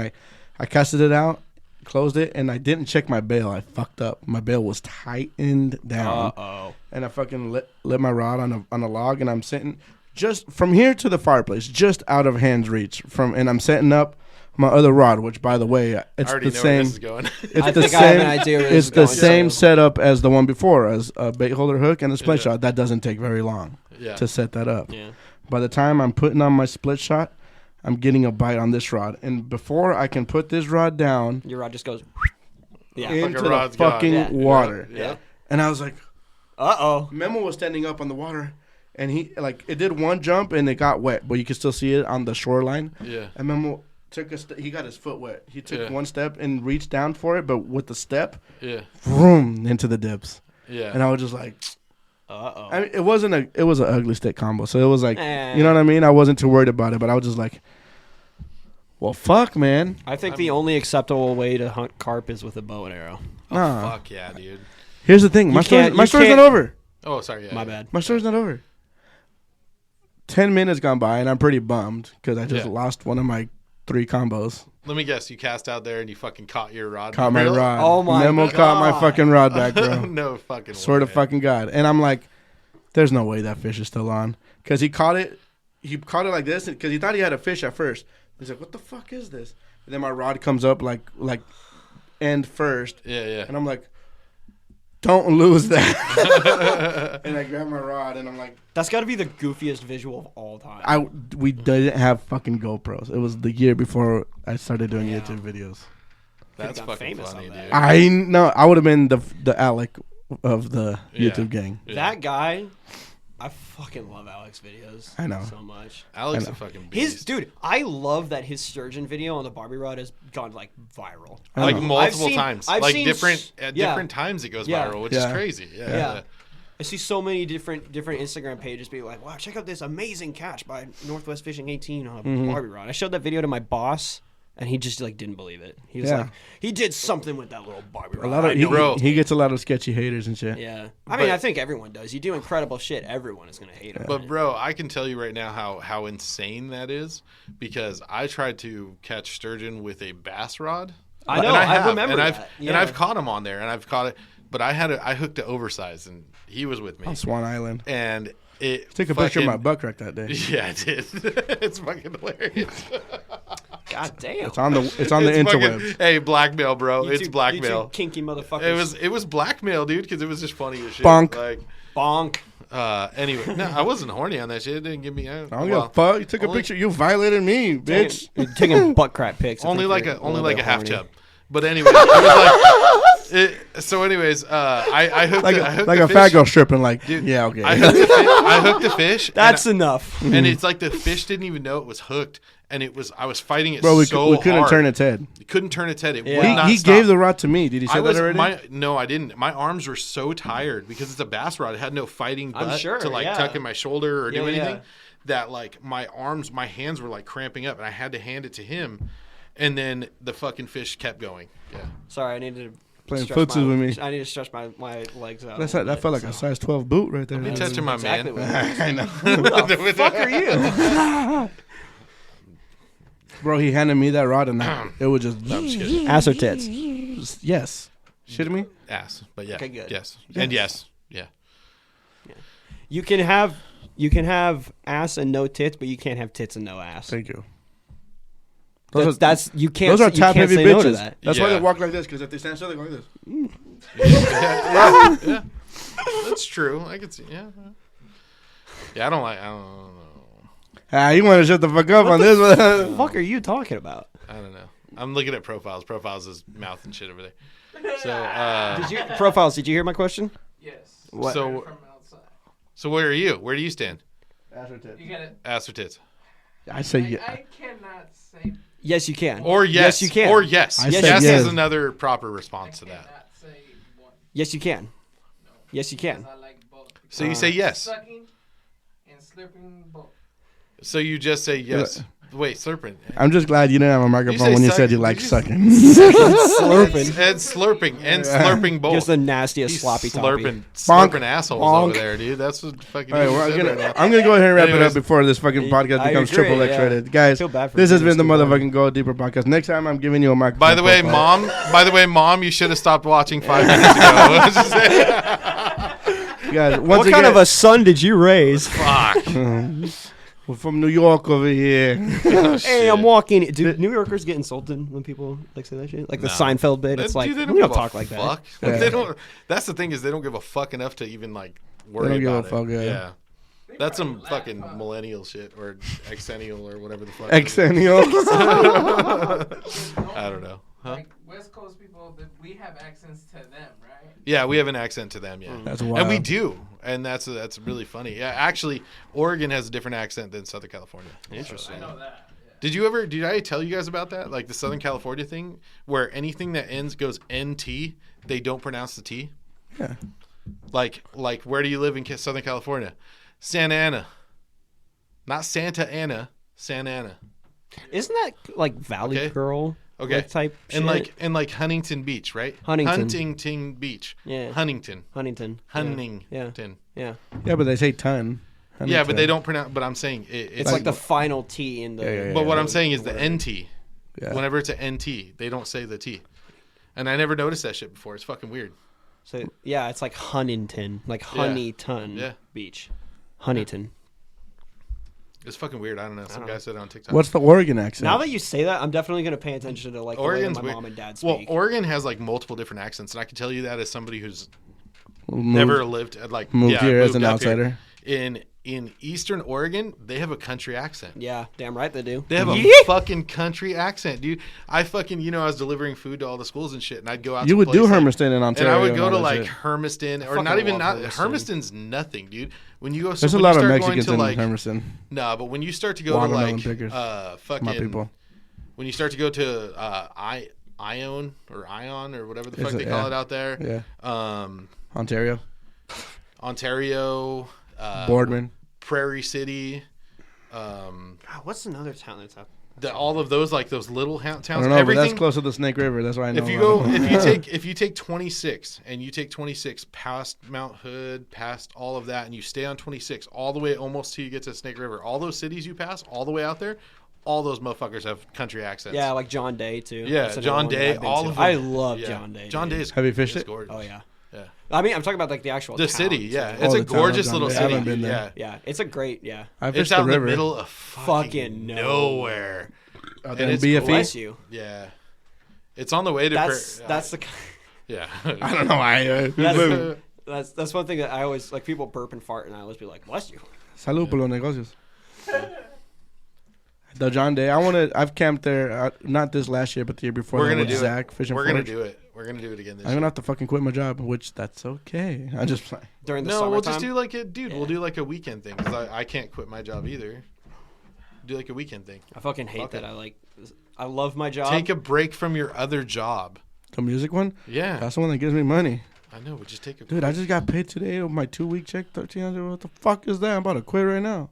I casted it out, closed it, and I didn't check my bail. I fucked up. My bail was tightened down, Uh-oh. and I fucking lit my rod on a log, and I'm sitting just from here to the fireplace, just out of hand's reach. And I'm setting up my other rod, which by the way, I it's already the know where same. this is going. It's I the think I have same. an idea where this It's is the going, same so- setup as the one before, as a bait holder hook and a split Yeah. shot. That doesn't take very long Yeah. to set that up. Yeah. By the time I'm putting on my split shot, I'm getting a bite on this rod, and before I can put this rod down Your rod just goes. Yeah. into Fucking the rod's gone. fucking Yeah. water, Yeah. and I was like, Uh-oh. Memo was standing up on the water, and he like it did one jump and it got wet, but you could still see it on the shoreline. Yeah. And Memo took he got his foot wet. He took Yeah. one step and reached down for it, but with the step, Yeah. vroom, into the dips. Yeah. And I was just like, Uh-oh. I mean, it was an ugly stick combo, so it was like, Eh. you know what I mean? I wasn't too worried about it, but I was just like, well, fuck, man. I think the only acceptable way to hunt carp is with a bow and arrow. Oh, Nah. fuck yeah, dude. Here's the thing, my can't- you story's can't- not over. Oh, sorry. Yeah. My yeah. bad. My story's not over. 10 minutes gone by, and I'm pretty bummed because I just Yeah. lost one of my 3 combos. Let me guess. You cast out there and you fucking caught your rod. Caught my Really? rod. Oh my Memo caught my God. fucking rod back, bro. No fucking Swear to way. fucking God. And I'm like, there's no way that fish is still on. Because he caught it like this because he thought he had a fish at first. He's like, what the fuck is this? And then my rod comes up like end first. Yeah, yeah. And I'm like, don't lose that. And I grab my rod and I'm like, That's got to be the goofiest visual of all time. we didn't have fucking GoPros. It was the year before I started doing Yeah. YouTube videos. That's got fucking famous funny, on that. dude. I know. I would have been the Alec of the Yeah. YouTube gang. Yeah. That guy, I fucking love Alex videos. I know. so much. Alex I a know. fucking beast. Dude, I love that his sturgeon video on the Barbie rod has gone like viral. I like know. multiple I've seen- times, I've like seen different at yeah. different times it goes Yeah. viral, which Yeah. is crazy. Yeah, Yeah. I see so many different Instagram pages being like, "Wow, check out this amazing catch by Northwest Fishing 18 on a Barbie rod." I showed that video to my boss, and he just like didn't believe it. He was Yeah. like, "He did something with that little Barbie rod." A lot I of know Bro. he gets a lot of sketchy haters and shit. Yeah, I mean, But- I think everyone does. You do incredible shit, everyone is gonna hate it. But bro, I can tell you right now how insane that is because I tried to catch sturgeon with a bass rod. I know, And I have, remember and that. and Yeah. I've caught him on there, and I've caught it, but I hooked it oversized, and he was with me, On Swan Island. and it Took a picture of my fucking- butt crack that day. Yeah, I did. It's fucking hilarious. God damn, It's on the It's interwebs. fucking- hey, blackmail, bro. You It's two- blackmail. you two kinky motherfuckers. It was blackmail, dude, because it was just funny as shit. Bonk. Like, bonk. anyway, no, I wasn't horny on that shit. It didn't give me. I don't give a fuck. You took a only- picture. You violated me, bitch. You're taking butt crack pics. I only think like you're a only little like a bit half horny. chub. But anyway, it was like. So, anyways, I hooked Like I hooked a the fat fish. girl stripping. Like, Dude, yeah, okay. I hooked the fish. That's and, enough. and it's like the fish didn't even know it was hooked, and I was fighting it Bro, we so couldn't hard. turn its head. Couldn't turn its head. It Yeah. would not He stop. gave the rod to me. Did he say I was that already? no, I didn't. My arms were so tired because it's a bass rod. It had no fighting I'm butt sure, to like yeah. tuck in my shoulder or do Yeah, anything. yeah. That like my hands were like cramping up, and I had to hand it to him. And then the fucking fish kept going. Yeah. Sorry, I needed to Playing stretch footsie with me. I need to stretch my legs out. That's a little that bit, felt like a so. size 12 boot right there. Be touching my Exactly man. what it is. I know. Who the fuck are you? Bro, he handed me that rod and it was just I'm just kidding. Ass or tits? yes. Shitting me? Ass, but yeah. Okay, good. Yes. And yes. Yeah. You can have ass and no tits, but you can't have tits and no ass. Thank you. That's you can't. Those are you top can't heavy say no to bitches. that. That's why Yeah. they walk like this, because if they stand still, they go like this. Yeah. That's true. I could see. Yeah. Yeah, I don't know. Ah, you want to shut the fuck up on this What the one. fuck are you talking about? I don't know. I'm looking at profiles. Profiles is mouth and shit over there. So Profiles, did you hear my question? Yes. What? So From outside. so where are you? Where do you stand? You got it. Ass or tits? I say yeah. I cannot say. Yes, you can. Or yes. Yes, you can. Or yes. I Yes, say yes yes. is another proper response to that. Cannot say one. Yes, you can. Yes, you can. Because I like both. So you say yes. Sucking and slurping both. So you just say yes. Wait, slurping. I'm just glad you didn't have a You microphone say when you suck- said you did like you- sucking. Slurping. And slurping. And slurping both. Just the nastiest He's sloppy toppy. slurping assholes Bonk. over there, dude. That's what fucking. All right, you well, said right now. I'm gonna go ahead and wrap it Anyways. up before this fucking podcast I becomes agree, triple X yeah. rated, guys. Feel bad for This has doing been the this too motherfucking Go Deeper podcast. Next time, I'm giving you a microphone. By the way, profile. mom, you should have stopped watching 5 minutes ago. Just saying. Guys, once What again, kind of a son did you raise? Fuck. we're from New York over here. Hey, I'm walking. Do New Yorkers get insulted when people like say that shit? Like the No. Seinfeld bit. It's Dude, like they we don't give a talk like that. fuck. Yeah. They don't. That's the thing is they don't give a fuck enough to even like worry don't give a about fuck, it. yeah. That's some laugh, fucking huh? millennial shit or exennial or whatever the fuck. Exennial. I don't know. Huh? Like West Coast people, we have accents to them, right? Yeah, we have an accent to them. Yeah, That's and wild. we do, and that's really funny. Yeah, actually, Oregon has a different accent than Southern California. Interesting. I know that. Yeah. Did I tell you guys about that? Like the Southern California thing, where anything that goes NT, they don't pronounce the T. Yeah. Like where do you live in Southern California? Santa Ana. Not Santa Ana, Santa Ana. Isn't that like Valley Okay. Girl? Okay. like, type And shit? like Huntington Beach, right? Huntington. Beach. Yeah. Huntington. Huntington. Huntington. Yeah. Yeah, but they say ton. Yeah, but they don't pronounce. But I'm saying It's like the final T in the. Yeah. But what I'm saying is the NT. Yeah. Whenever it's an NT, they don't say the T. And I never noticed that shit before. It's fucking weird. So yeah, it's like Huntington, like Honeyton Yeah. Beach, Huntington. It's fucking weird. I don't know. Some guy said it on TikTok. What's the Oregon accent? Now that you say that, I'm definitely gonna pay attention to like the way that Oregon's my weird. mom and dad Well, speak. Oregon has like multiple different accents, and I can tell you that as somebody who's Moved- never lived at like moved here as an up here. outsider. In Eastern Oregon, they have a country accent. Yeah, damn right they do. They have a Yeah. fucking country accent, dude. I fucking, I was delivering food to all the schools and shit, and I'd go out. You to would do places, Hermiston in Ontario. and I would go all to that like shit. Hermiston, or fucking not even love not Hermiston. Hermiston's nothing, dude. When you go, There's a when lot you of start Mexicans going to in like, Hermiston. nah, but when you start to go to Watermelon like, pickers. fucking, My people. when you start to go to Ion or whatever the fuck Is it- they call yeah. it out there, Yeah. Ontario. Ontario, Boardman. Prairie City, God, what's another town that's up? all of those like those little towns. I don't know, but everything. that's close to the Snake River. That's why I know. If you about go, it. if you take 26 and you take 26 past Mount Hood, past all of that, and you stay on 26 all the way almost till you get to Snake River, all those cities you pass all the way out there, all those motherfuckers have country accents. Yeah, like John Day too. Yeah, That's another John one that Day, I've been all to. of them. I love Yeah. John Day. John dude. Day is Have you fished is it? gorgeous. Oh yeah. Yeah. I mean, I'm talking about like the actual The town, city, too. yeah, Oh, it's the a town gorgeous of little John Day. I city. haven't been there. Yeah, Yeah, it's a great. Yeah. I it's fished out the in the river. middle of Fucking nowhere. Out and there in it's BFE. Bless you. Yeah, it's on the way to. That's the. yeah. I don't know why. That's one thing that I always like. People burp and fart, and I always be like, "Bless you." Salud por los negocios. The John Day. I've camped there. Not this last year, but the year before. We're that gonna with do Zach, it. Fishing We're gonna Forge. do it. We're gonna do it again this I'm year. gonna have to fucking quit my job, which that's okay. I just play. During the No, summertime. we'll just do like a dude. Yeah. We'll do like a weekend thing because I can't quit my job either. Do like a weekend thing. I fucking hate Fuck that. it. I love my job. Take a break from your other job. The music one. Yeah, That's the one that gives me money. I know. But just take a. Dude, I just got paid today of my 2-week check, $1,300. What the fuck is that? I'm about to quit right now.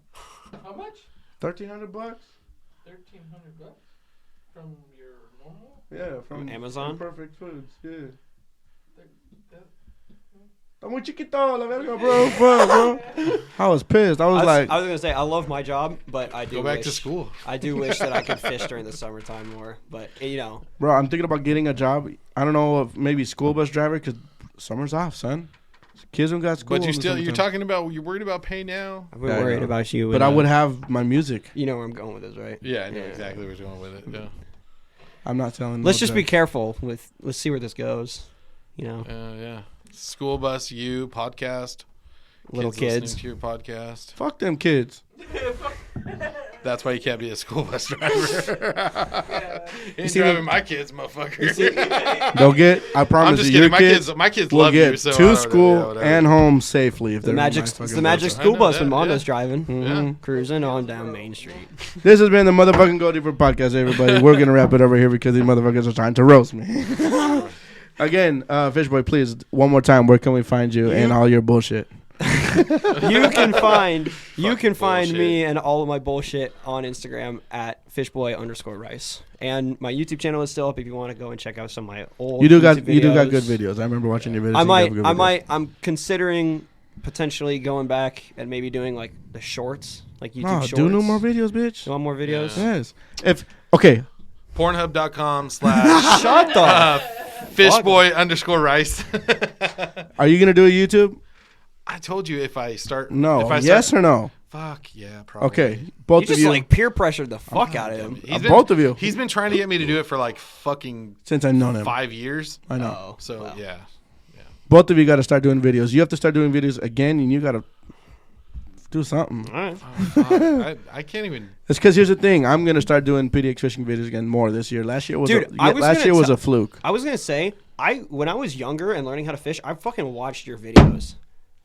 How much? $1,300. $1,300 from your normal. Yeah, from Amazon? from Perfect Foods. Yeah. That- Está muy chiquito, la verga, bro. Fuck, bro. I was pissed. I was like, I was gonna say I love my job, but I do Go back wish, to school. I do wish that I could fish during the summertime more, but bro, I'm thinking about getting a job. I don't know if maybe school bus driver because summer's off, son. Kids don't got school. But in the you're summertime. talking about you're worried about pay now. I'm Yeah, I worried know. about you. But I would have my music. You know where I'm going with this, right? Yeah, I know exactly where you're going with it. Yeah. I'm not telling. Let's no just be judge. careful with. Let's see where this goes. You know, Yeah. School bus, you podcast. little listening kids. to your podcast. Fuck them kids. That's why you can't be a school bus driver. You ain't see driving the- my kids, motherfucker. They'll get. I I'm promise just you, kidding. your My kids will love get you. So I to don't know, school yeah, whatever. and home safely if The they're magic, in my it's fucking the magic bus. school I know bus that, when Mondo's yeah. driving, Yeah. cruising on down Main Street. This has been the motherfucking Go Deeper podcast, everybody. We're gonna wrap it over here because these motherfuckers are trying to roast me. Again, Fishboy, please, one more time, where can we find you and all your bullshit? You can find bullshit. me and all of my bullshit on Instagram at Fishboy_Rice. And my YouTube channel is still up if you want to go and check out some of my old You do YouTube got videos. good videos. I remember watching your videos. I You might, have good I videos. might, I'm considering potentially going back and maybe doing like the shorts, like YouTube No, shorts. do no more videos, bitch. You want more videos? Yes. Okay. Pornhub.com/. Shut the Fishboy_Rice. Are you gonna do a YouTube? I told you if I start. No. If I Yes start, or no? Fuck yeah, probably. Okay. Both You of just you. like peer pressured the fuck out of him. Both of you. He's been trying to get me to do it for like fucking Since I've known him, 5 years. I know. Oh, So wow. yeah. Both of you got to start doing videos. You have to start doing videos again, and you got to do something. All right. Oh, fuck. I can't even. It's because here's the thing. I'm gonna start doing PDX fishing videos again more this year. Last year was Dude, I was last gonna year was tell- a fluke. I was gonna say, when I was younger and learning how to fish, I fucking watched your videos.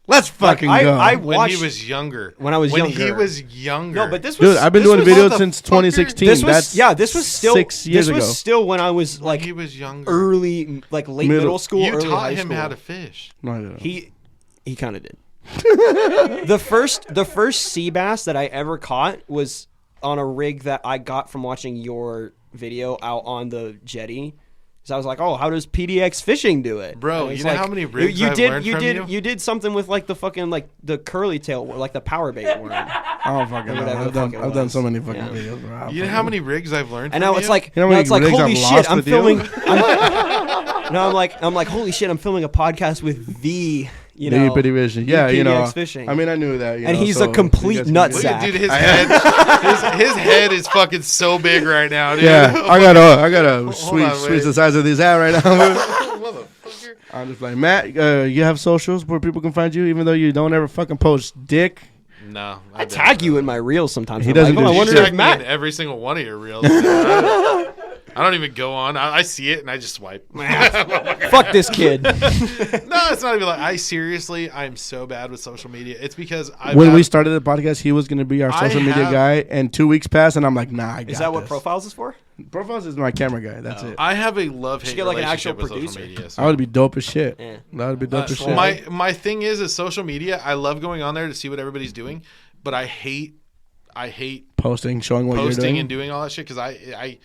Let's fucking I- go. I- When watched- he was younger. When I was he younger. was younger. No, but this was Dude, I've been this doing was- videos motherfucker. since 2016. This was That's this was still 6 years This ago. was still when I was When like he was younger. early, like late middle school, You early taught high him school. how to fish. No, I didn't. He kind of did. the first sea bass that I ever caught was on a rig that I got from watching your video out on the jetty. So I was like, "Oh, how does PDX fishing do it, Bro, And it's you know like, how many rigs you I've did? learned You from did. you? You did something with like the fucking like the curly tail, like the power bait worm. I don't fucking know. Whatever the fuck it I've done was. so many fucking Yeah. videos. Bro. I You know fucking- how many rigs I've learned And from now it's you? like, You know how now many it's like, rigs holy I've shit, lost I'm with you? filming. No, I'm like, holy shit, I'm filming a podcast with the, you The know, Pretty Vision. Yeah, you know. PDX fishing. I mean, I knew that. You And know, he's so a complete you guys can nut get- Look sack. at dude, his head is fucking so big right now, dude. Yeah, I gotta squeeze on, wait. the size of these out right now. Motherfucker. I'm just like, Matt, you have socials where people can find you, even though you don't ever fucking post dick. No, I tag you in my reels sometimes. He I'm doesn't like, do I You wonder shit. if tag me Matt. in every single one of your reels. I don't even go on. I see it and I just swipe. Fuck this kid. No, it's not even like I'm so bad with social media. It's because When we started the podcast, he was gonna be our social media have- guy, and 2 weeks passed, and I'm like, nah, I got Is that what this. Profiles is for? Profiles is my camera guy. That's it. I have a love-hate should get, like, an actual relationship with social producer. media. So. I would be dope as shit. Yeah. That would be dope as shit. My thing is social media. I love going on there to see what everybody's doing, but I hate Posting, showing what you're posting doing. and doing all that shit because I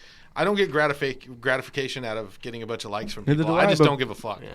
don't get gratification out of getting a bunch of likes from Neither people. do I I, just but- don't give a fuck, Yeah.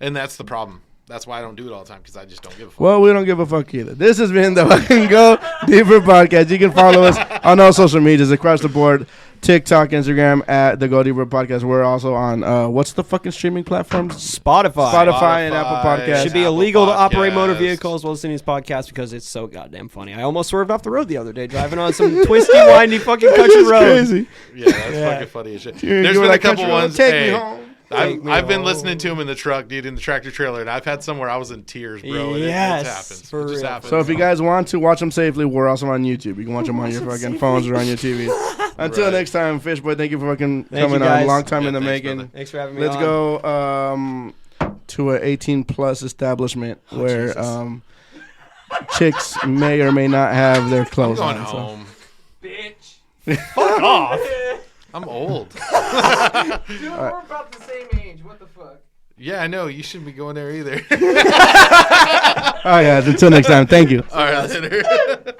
and that's the problem. That's why I don't do it all the time because I just don't give a fuck. Well, we don't give a fuck either. This has been the fucking Go Deeper podcast. You can follow us on all social medias across the board. TikTok, Instagram at the Go Deeper podcast. We're also on what's the fucking streaming platforms? Spotify and Apple Podcasts. Should be Apple illegal to operate Podcasts. motor vehicles while listening to these podcasts because it's so goddamn funny. I almost swerved off the road the other day driving on some twisty, windy fucking country It's road. crazy. Yeah, that's Yeah. fucking funny as shit. Dude, There's you were been a like, couple "Country road, ones. take me hey, home." Take me I've been home. listening to him in the truck, dude, in the tractor trailer, and I've had some where I was in tears, bro. And Yes, it happens. for It just real. happens. So if you guys want to watch them safely, we're also on YouTube. You can watch them on your fucking phones or on your TV. Until Right. next time, Fishboy, thank you for fucking Thank coming you, on. guys. Long time Yeah, in the thanks, making. brother. Thanks for having me Let's on. go to an 18-plus establishment where Jesus. chicks may or may not have their I'm clothes going on. so. home. Bitch. Fuck off. I'm old. Dude, we're about the same age. What the fuck? Yeah, I know. You shouldn't be going there either. All right, guys. Until next time. Thank you. All right, later.